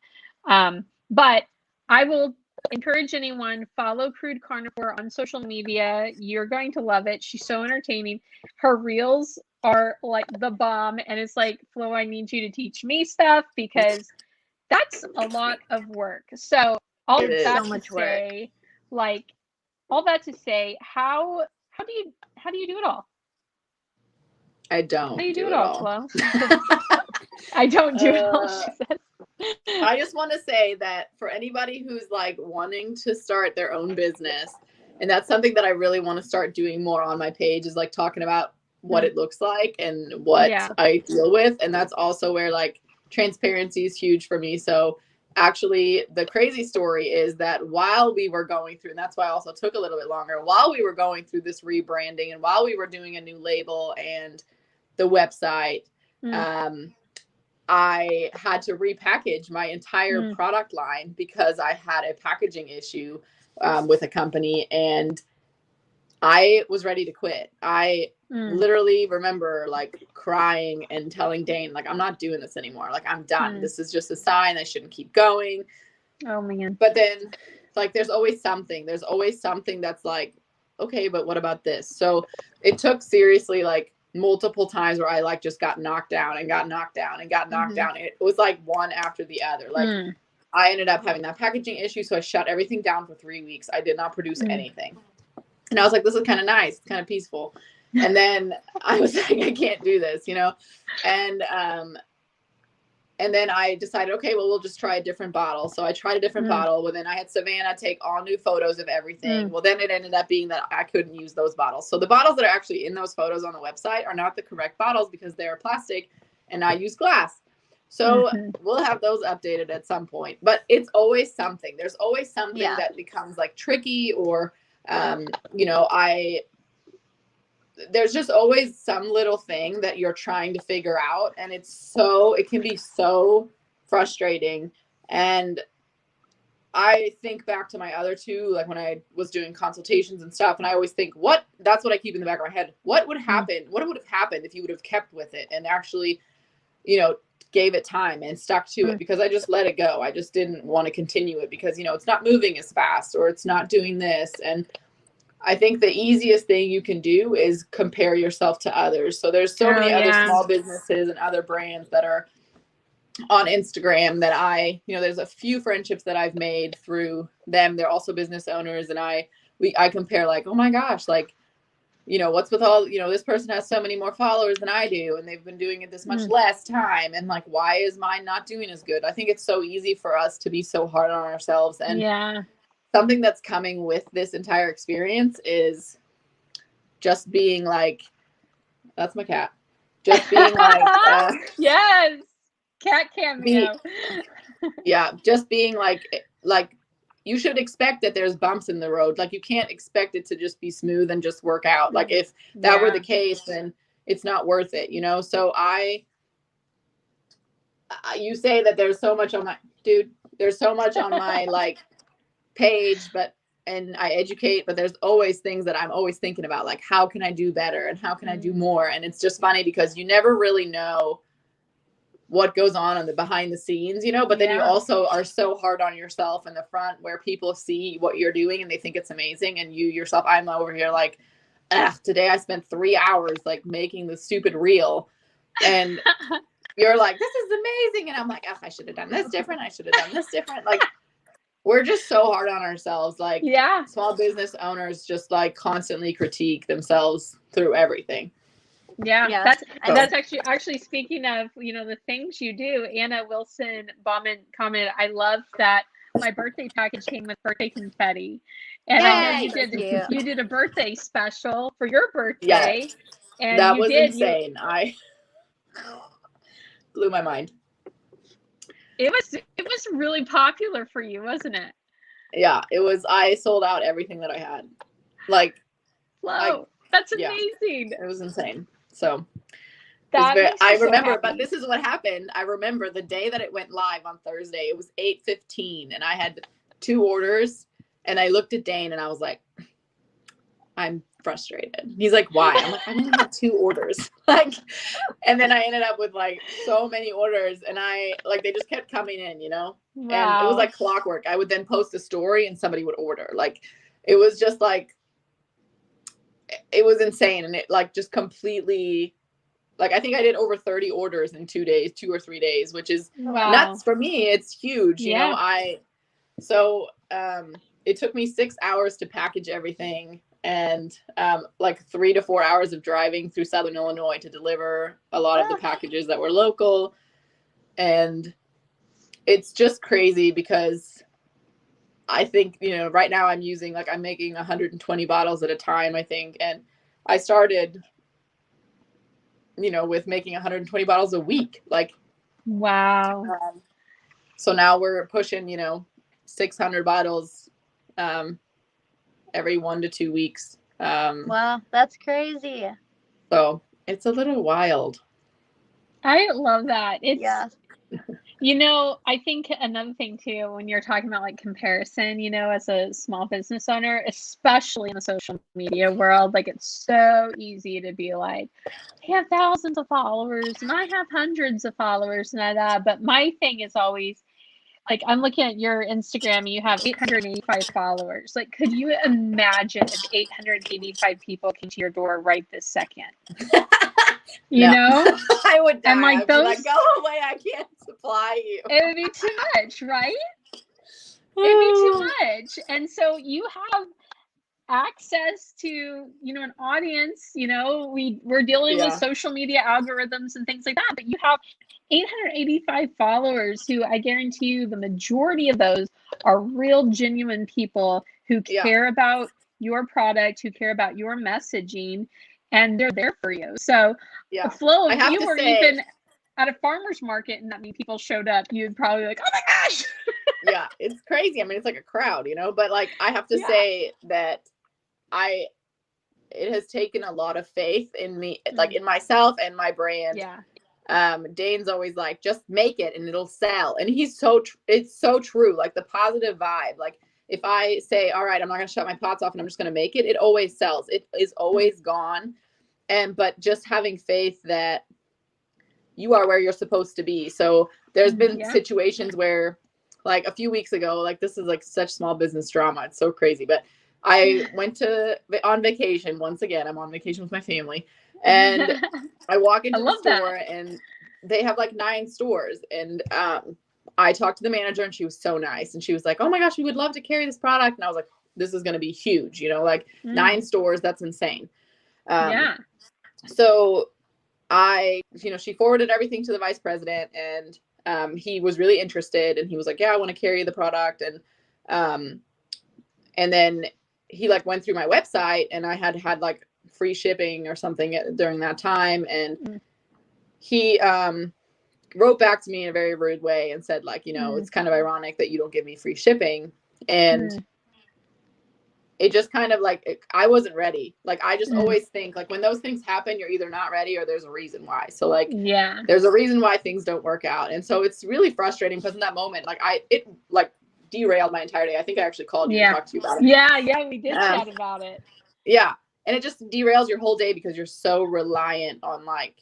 But I will encourage anyone, follow Crude Carnivore on social media. You're going to love it. She's so entertaining. Her reels are the bomb, and it's Flo, I need you to teach me stuff because that's a lot of work. So all that to say, how do you do it all? I don't. How do you do it all, Flo? I don't do it all, she says. I just want to say that for anybody who's wanting to start their own business, and that's something that I really want to start doing more on my page, is talking about what it looks like and what I deal with. And that's also where transparency is huge for me. So actually the crazy story is that while we were going through, and that's why I also took a little bit longer, while we were going through this rebranding and while we were doing a new label and the website, I had to repackage my entire product line because I had a packaging issue with a company, and I was ready to quit. I literally remember crying and telling Dane, I'm not doing this anymore. I'm done. This is just a sign I shouldn't keep going. Oh man. But then there's always something that's okay, but what about this? So it took seriously multiple times where I like just got knocked down and got knocked down and got knocked down. It was like one after the other. Like I ended up having that packaging issue. So I shut everything down for 3 weeks. I did not produce anything. And I was like, this is kind of nice, kind of peaceful. And then I was like, I can't do this, you know? And then I decided, okay, well, we'll just try a different bottle. So I tried a different bottle. Well, then I had Savannah take all new photos of everything. Well, then it ended up being that I couldn't use those bottles. So the bottles that are actually in those photos on the website are not the correct bottles because they're plastic and I use glass. So we'll have those updated at some point. But it's always something. There's always something that becomes like tricky or, you know, there's just always some little thing that you're trying to figure out. And it can be so frustrating. And I think back to my other two, like when I was doing consultations and stuff, and I always think that's what I keep in the back of my head. What would happen? What would have happened if you would have kept with it and actually, you know, gave it time and stuck to it? Because I just let it go. I just didn't want to continue it because, you know, it's not moving as fast or it's not doing this. And I think the easiest thing you can do is compare yourself to others. So there's so many other small businesses and other brands that are on Instagram that you know, there's a few friendships that I've made through them. They're also business owners. And I compare like, oh my gosh, like, you know, what's with all, you know, this person has so many more followers than I do. And they've been doing it this much less time. And like, why is mine not doing as good? I think it's so easy for us to be so hard on ourselves. And something that's coming with this entire experience is just being like, that's my cat. Just being like, yes, cat cameo. Just being like you should expect that there's bumps in the road. Like you can't expect it to just be smooth and just work out. Like if that were the case, then it's not worth it, you know? So you say that there's so much on there's so much on my like page, and I educate, but there's always things that I'm always thinking about, like how can I do better and how can I do more? And it's just funny because you never really know what goes on the behind the scenes, you know, but then you also are so hard on yourself in the front where people see what you're doing and they think it's amazing. And you yourself, I'm over here like, today I spent 3 hours like making the stupid reel and you're like, this is amazing. And I'm like, I should have done this different. I should have done this different. Like, we're just so hard on ourselves. Like small business owners just like constantly critique themselves through everything. That's actually speaking of, you know, the things you do. Anna Wilson Bauman commented, I love that my birthday package came with birthday confetti. And I know you did a birthday special for your birthday. And that was insane. I blew my mind. It was really popular for you, wasn't it? Yeah, it was. I sold out everything that I had. Like, wow, that's amazing. It was insane. So I remember, but this is what happened. I remember the day that it went live on Thursday. It was 8:15, and I had 2 orders. And I looked at Dane, and I was like, I'm frustrated. He's like, why? I'm like, I only have 2 orders. Like, and then I ended up with like so many orders, and they just kept coming in, you know. Wow. And it was like clockwork. I would then post a story, and somebody would order. Like, it was just like, it was insane, and it like just completely, like I think I did over 30 orders in 2 days, 2 or 3 days, which is nuts for me. It's huge, you know. It took me 6 hours to package everything. And like 3 to 4 hours of driving through Southern Illinois to deliver a lot of the packages that were local. And it's just crazy because I think, you know, right now I'm making 120 bottles at a time, I think. And I started, you know, with making 120 bottles a week. Like, wow. So now we're pushing, you know, 600 bottles every 1 to 2 weeks. Wow, that's crazy. So it's a little wild. I love that. You know, I think another thing too, when you're talking about like comparison, you know, as a small business owner, especially in the social media world, like it's so easy to be like, I have thousands of followers and I have hundreds of followers and that. But my thing is always, like, I'm looking at your Instagram and you have 885 followers. Like, could you imagine if 885 people came to your door right this second? you know? I would die. And like I'd those, be like, go away, I can't supply you. It would be too much, right? It'd be too much. And so you have access to, you know, an audience, you know, we're dealing with social media algorithms and things like that, but you have 885 followers who I guarantee you the majority of those are real, genuine people who care about your product, who care about your messaging, and they're there for you. So Flo, if you were even at a farmer's market and that many people showed up, you'd probably be like, oh my gosh. Yeah, it's crazy. I mean, it's like a crowd, you know, but like I have to say that it has taken a lot of faith in me, like in myself and my brand. Dane's always like, just make it and it'll sell. And he's it's so true. Like the positive vibe. Like if I say, all right, I'm not going to shut my pots off and I'm just going to make it, it always sells. It is always gone. But just having faith that you are where you're supposed to be. So there's been situations where like a few weeks ago, like this is like such small business drama. It's so crazy, but I went on vacation. Once again, I'm on vacation with my family, and I walk into the store and they have like 9 stores. And I talked to the manager and she was so nice. And she was like, oh my gosh, we would love to carry this product. And I was like, this is going to be huge, you know, like 9 stores. That's insane. So she forwarded everything to the vice president, and he was really interested, and he was like, yeah, I want to carry the product. And then he like went through my website, and I had like free shipping or something during that time. And he wrote back to me in a very rude way and said like, you know, it's kind of ironic that you don't give me free shipping. And it just kind of like, I wasn't ready. Like, I just always think like when those things happen, you're either not ready or there's a reason why. So like, there's a reason why things don't work out. And so it's really frustrating because in that moment, like it derailed my entire day. I think I actually called you and talked to you about it. Yeah, we did chat about it. Yeah. And it just derails your whole day because you're so reliant on like,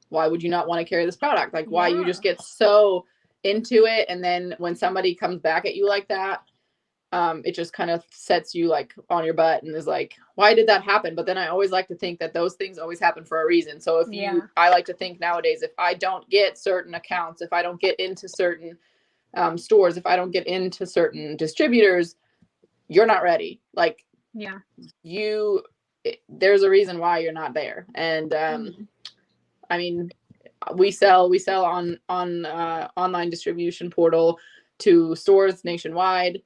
why would you not want to carry this product? Like why you just get so into it. And then when somebody comes back at you like that, it just kind of sets you like on your butt and is like, why did that happen? But then I always like to think that those things always happen for a reason. So I like to think nowadays, if I don't get certain accounts, if I don't get into certain stores, if I don't get into certain distributors, you're not ready. Like, there's a reason why you're not there. And I mean, we sell on online distribution portal to stores nationwide.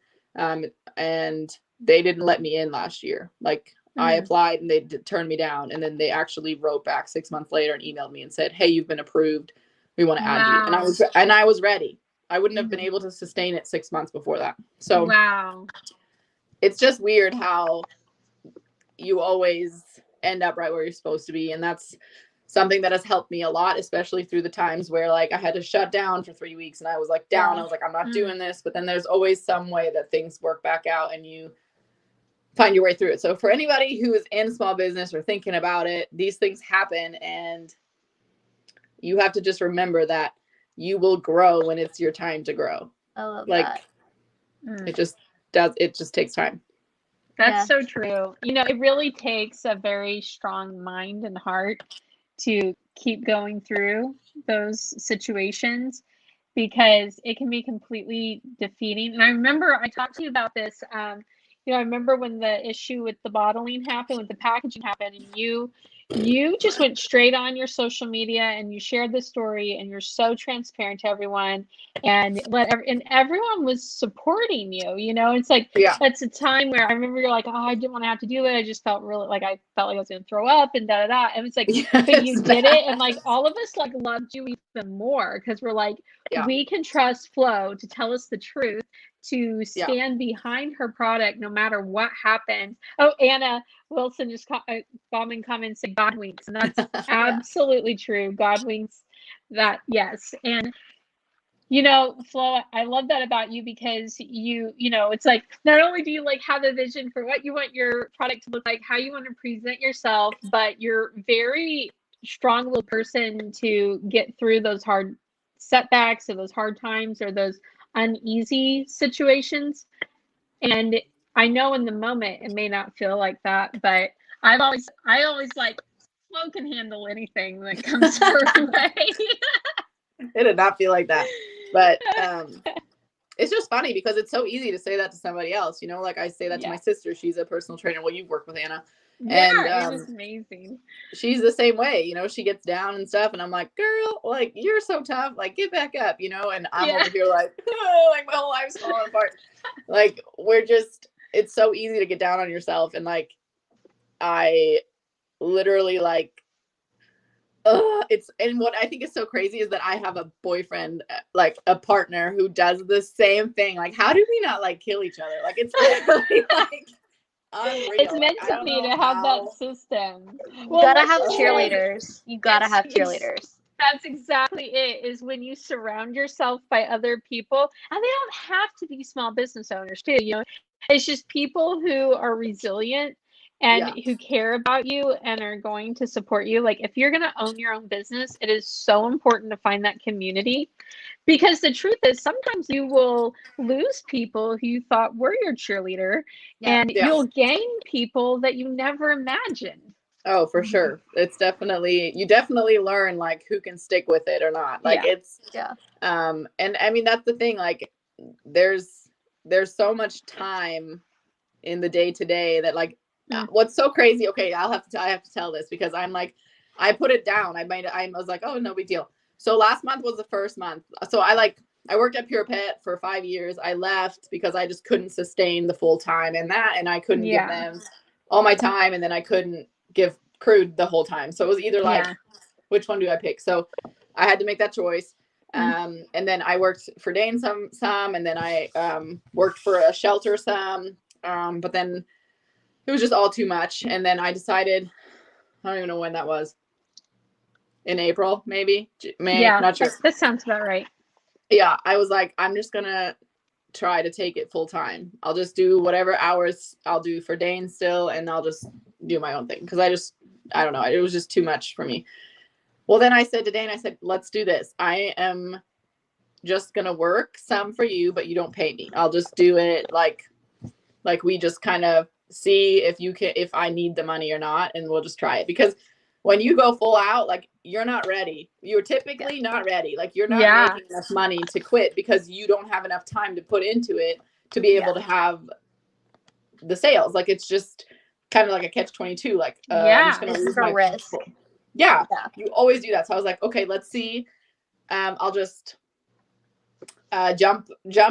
And they didn't let me in last year. Like I applied and they turned me down. And then they actually wrote back 6 months later and emailed me and said, hey, you've been approved. We want to add you. And I was ready. I wouldn't have been able to sustain it 6 months before that. So it's just weird how you always end up right where you're supposed to be. And that's something that has helped me a lot, especially through the times where like I had to shut down for 3 weeks and I was like down. I was like, I'm not doing this. But then there's always some way that things work back out and you find your way through it. So for anybody who is in small business or thinking about it, these things happen and you have to just remember that you will grow when it's your time to grow. I love that. It just takes time. That's so true. You know, it really takes a very strong mind and heart to keep going through those situations because it can be completely defeating. And I remember I talked to you about this. I remember when the issue with the bottling happened, with the packaging happened, and you just went straight on your social media and you shared the story and you're so transparent to everyone and everyone was supporting you. You know, it's like, that's a time where I remember you're like, oh, I didn't want to have to do it. I just felt really like I was going to throw up and da. And it's like, but you did it. And like all of us like loved you even more because we're like, we can trust Flo to tell us the truth, to stand behind her product no matter what happens. Oh, Anna Wilson just bombing comments say God winks, and that's absolutely true. God winks that, yes. And you know, Flo, I love that about you because you know, it's like not only do you like have a vision for what you want your product to look like, how you want to present yourself, but you're very strong-willed person to get through those hard setbacks or those hard times or those uneasy situations. And I know in the moment it may not feel like that, but I always like, Flo can handle anything that comes her way. It did not feel like that. But it's just funny because it's so easy to say that to somebody else. You know, like I say that to my sister. She's a personal trainer. Well, you've worked with Anna. Yeah, and, it was amazing. She's the same way. You know, she gets down and stuff. And I'm like, girl, like, you're so tough. Like, get back up, you know? And I'm over here like, oh, like my whole life's falling apart. Like, it's so easy to get down on yourself. And like, I literally like, and what I think is so crazy is that I have a boyfriend, like a partner who does the same thing. Like, how do we not like kill each other? Like, it's really like unreal. It's meant to be to have that system. You gotta have cheerleaders. You gotta have cheerleaders. That's exactly it, is when you surround yourself by other people, and they don't have to be small business owners too, you know, it's just people who are resilient and who care about you and are going to support you. Like, if you're going to own your own business, it is so important to find that community, because the truth is sometimes you will lose people who you thought were your cheerleader, and you'll gain people that you never imagined. Oh, for sure. It's you definitely learn like who can stick with it or not. Like and I mean, that's the thing. Like there's so much time in the day to day that like, what's so crazy. Okay. I have to tell this because I'm like, I put it down. I was like, oh, no big deal. So last month was the first month. So I worked at Pure Pet for 5 years. I left because I just couldn't sustain the full time and I couldn't give them all my time. And then I couldn't give Crude the whole time. So it was either like, which one do I pick? So I had to make that choice. And then I worked for Dane some, and then I worked for a shelter some, but then it was just all too much. And then I decided, I don't even know when that was. In April, maybe May. Yeah, not sure. That sounds about right. Yeah, I was like, I'm just gonna try to take it full time. I'll just do whatever hours I'll do for Dane still, and I'll just do my own thing because I don't know, it was just too much for me. Well, then I said to Dane, I said, let's do this. I am just gonna work some for you, but you don't pay me. I'll just do it like we just kind of see if I need the money or not, and we'll just try it. Because when you go full out, like you're not ready. You're typically not ready. Like you're not making enough money to quit because you don't have enough time to put into it to be able to have the sales. Like it's just kind of like a catch-22. Like I'm just gonna lose my risk. Yeah, you always do that. So I was like, okay, let's see. I'll just jump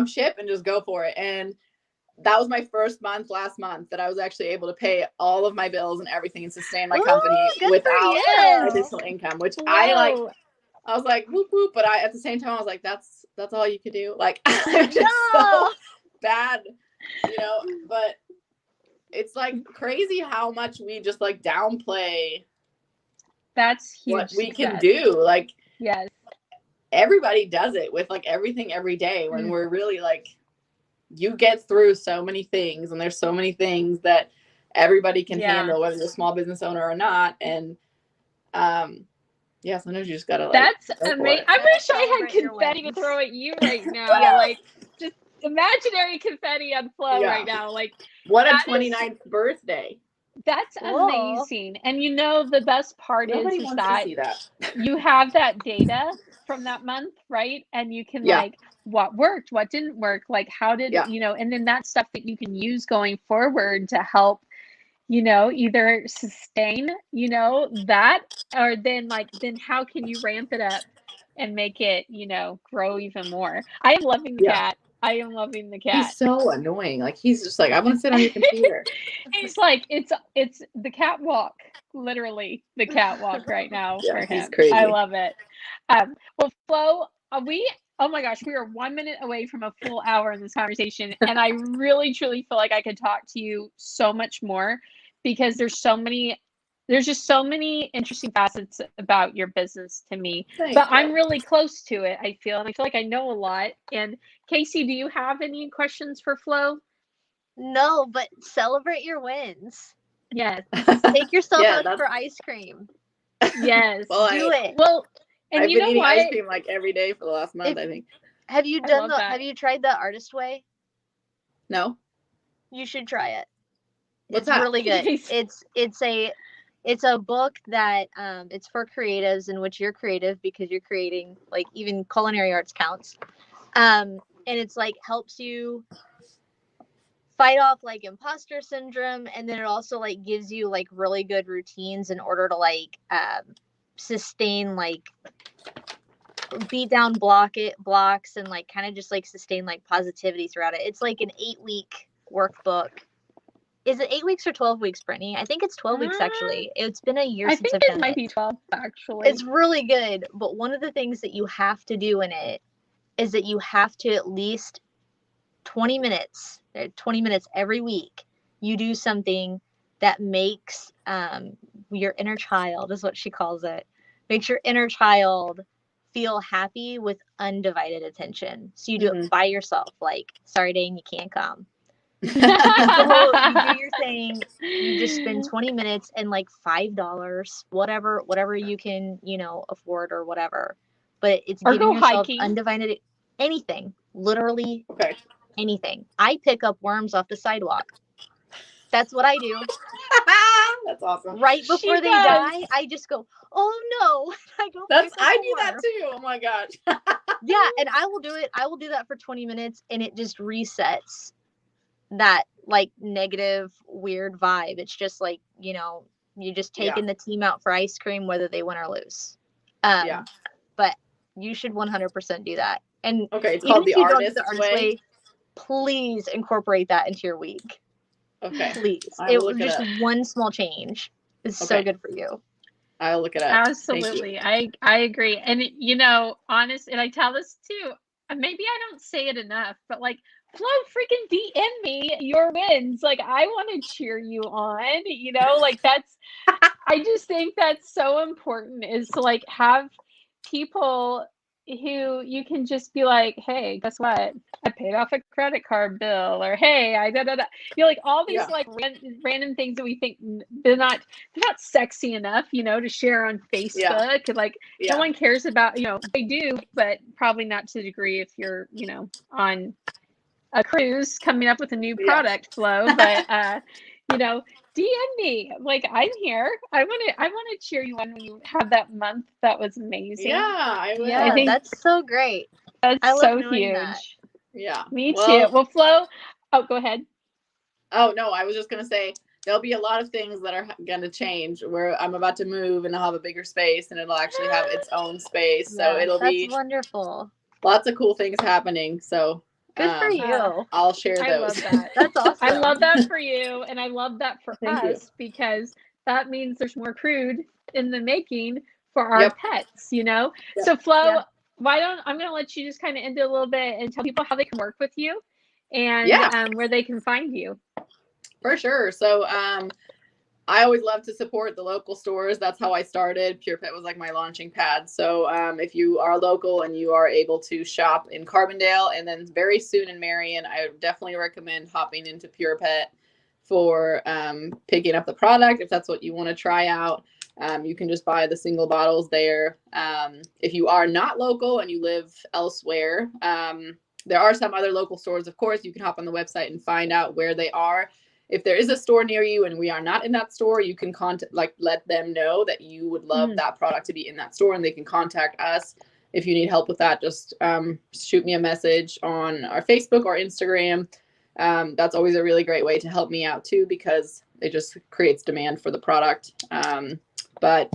ship and just go for it. And that was my first month last month that I was actually able to pay all of my bills and everything and sustain my company without additional income, which I was like, whoop, whoop. But at the same time, I was like, that's all you could do. Like, I'm just so bad, you know, but it's like crazy how much we just like downplay. That's huge. What we can do. Like, everybody does it with like everything every day when we're really like, you get through so many things, and there's so many things that everybody can handle, whether you're a small business owner or not. And sometimes you just gotta like. That's amazing. I wish I had confetti to throw at you right now. Like just imaginary confetti on Flo right now. Like what a 29th birthday. That's amazing. And you know the best part is that you have that data from that month, right? And you can like what worked, what didn't work, like how did you know, and then that's stuff that you can use going forward to help, you know, either sustain, you know, that, or then how can you ramp it up and make it, you know, grow even more. I am loving the cat. I am loving the cat. He's so annoying. Like he's just like, I want to sit on your computer. He's like, it's the catwalk, literally the catwalk right now for him. He's crazy. I love it. Well, Flo, oh my gosh, we are 1 minute away from a full hour in this conversation. And I really, truly feel like I could talk to you so much more because there's just so many interesting facets about your business to me. But I'm really close to it, I feel. And I feel like I know a lot. And Casey, do you have any questions for Flo? No, but celebrate your wins. Yes. Take yourself out for ice cream. Yes. Do it. Well, and I've you been know eating what? ice cream like every day for the last month, I think. Have you tried the artist way? No. You should try it. What's it's that? Really good. It's a book that it's for creatives, in which you're creative because you're creating, like, even culinary arts counts. And it's like helps you fight off like imposter syndrome, and then it also like gives you like really good routines in order to like sustain, like beat down blocks and like kind of just like sustain like positivity throughout it. It's like an 8-week workbook. Is it 8 weeks or 12 weeks, Brittany? I think it's 12 weeks actually. It's been a year since I've done it. I think it might be 12 actually. It's really good, but one of the things that you have to do in it is that you have to at least 20 minutes every week, you do something that makes your inner child, is what she calls it, makes your inner child feel happy with undivided attention. So you do it by yourself, like, sorry, Dane, you can't come. You do your thing, you just spend 20 minutes and like $5, whatever you can, afford or whatever. But it's giving yourself undivided anything, literally anything. I pick up worms off the sidewalk. That's what I do. That's awesome. Right before they die, I just go, oh no. I do that too. Oh my gosh. Yeah, and I will do it. I will do that for 20 minutes and it just resets that like negative, weird vibe. It's just like, you're just taking the team out for ice cream, whether they win or lose. But you should 100% do that. And it's called the artist way. Please incorporate that into your week. Okay. Please. It was just one small change. It's so good for you. I'll look it up. Absolutely. I agree. And honest, and I tell this too, maybe I don't say it enough, but like, Flo, freaking DM me your wins. Like, I want to cheer you on, like that's, I just think that's so important, is to like have people who you can just be like, hey, guess what? I paid off a credit card bill, or hey, I like all these like random things that we think they're not sexy enough, to share on Facebook. And like no one cares about, they do, but probably not to the degree if you're, on a cruise coming up with a new product flow. But DM me, like, I'm here. I want to cheer you on when you have that month. That was amazing. I think that's so great. That's so huge. That. Yeah, me too. Well, Flo, go ahead. Oh no, I was just gonna say there'll be a lot of things that are gonna change. Where I'm about to move and I'll have a bigger space, and it'll actually have its own space. So it'll be wonderful. Lots of cool things happening. So. Good for you. I'll share those. I love that. That's awesome. I love that for you, and I love that for us, because that means there's more crude in the making for our pets, So Flo, I'm going to let you just kind of end it a little bit and tell people how they can work with you and where they can find you. For sure. So I always love to support the local stores. That's how I started. Pure Pet was like my launching pad. So if you are local and you are able to shop in Carbondale and then very soon in Marion, I would definitely recommend hopping into Pure Pet for picking up the product. If that's what you want to try out, you can just buy the single bottles there. If you are not local and you live elsewhere, there are some other local stores. Of course, you can hop on the website and find out where they are. If there is a store near you and we are not in that store, you can let them know that you would love that product to be in that store, and they can contact us. If you need help with that, just shoot me a message on our Facebook or Instagram. That's always a really great way to help me out too, because it just creates demand for the product. But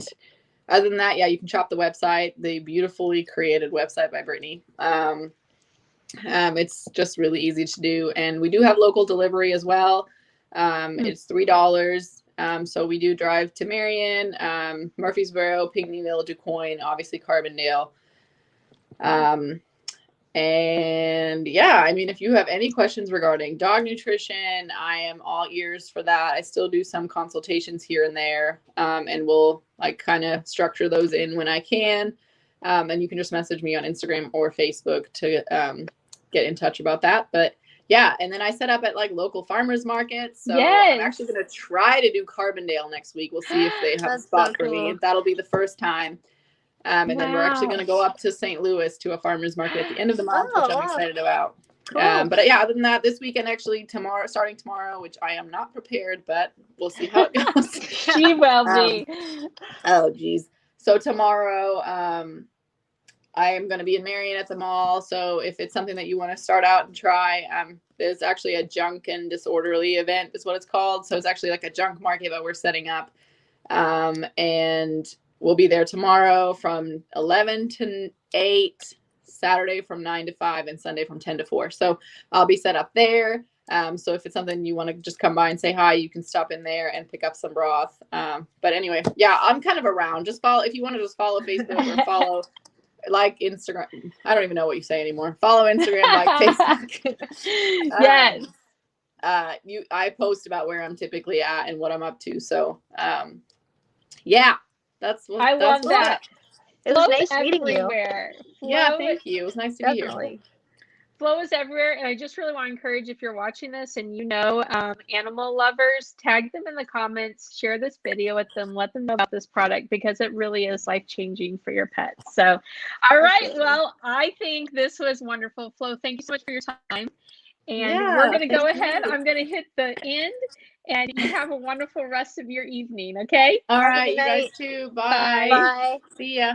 other than that, you can shop the website, the beautifully created website by Brittany. It's just really easy to do. And we do have local delivery as well. It's $3. So we do drive to Marion, Murfreesboro, Pinckneyville, DuQuoin, obviously Carbondale. And I mean, if you have any questions regarding dog nutrition, I am all ears for that. I still do some consultations here and there, and we'll kind of structure those in when I can. And you can just message me on Instagram or Facebook to get in touch about that. But and then I set up at local farmers markets. So I'm actually going to try to do Carbondale next week. We'll see if they have a spot for me. That'll be the first time. And then we're actually going to go up to St. Louis to a farmer's market at the end of the month, which I'm excited about. Cool. But yeah, other than that, this weekend, actually starting tomorrow, which I am not prepared, but we'll see how it goes. She will be. Oh, geez. So tomorrow, I am going to be in Marion at the mall. So if it's something that you want to start out and try, there's actually a junk and disorderly event is what it's called. So it's actually like a junk market that we're setting up. And we'll be there tomorrow from 11 to 8, Saturday from 9 to 5, and Sunday from 10 to 4. So I'll be set up there. So if it's something you want to just come by and say hi, you can stop in there and pick up some broth. But anyway, yeah, I'm kind of around. Just follow, if you want to just follow Facebook or follow like Instagram. I don't even know what you say anymore. Follow Instagram, like Facebook. Yes. I post about where I'm typically at and what I'm up to. So, yeah, that's what I love that. It was nice meeting you. Yeah, thank you. It was nice to be here. Flow is everywhere, and I just really want to encourage, if you're watching this and you know animal lovers, tag them in the comments, share this video with them, let them know about this product, because it really is life-changing for your pets. So, all right, well, I think this was wonderful. Flo, thank you so much for your time. And we're going to go ahead. I'm going to hit the end, and you have a wonderful rest of your evening, okay? All right, you guys too. Bye. Bye. See ya.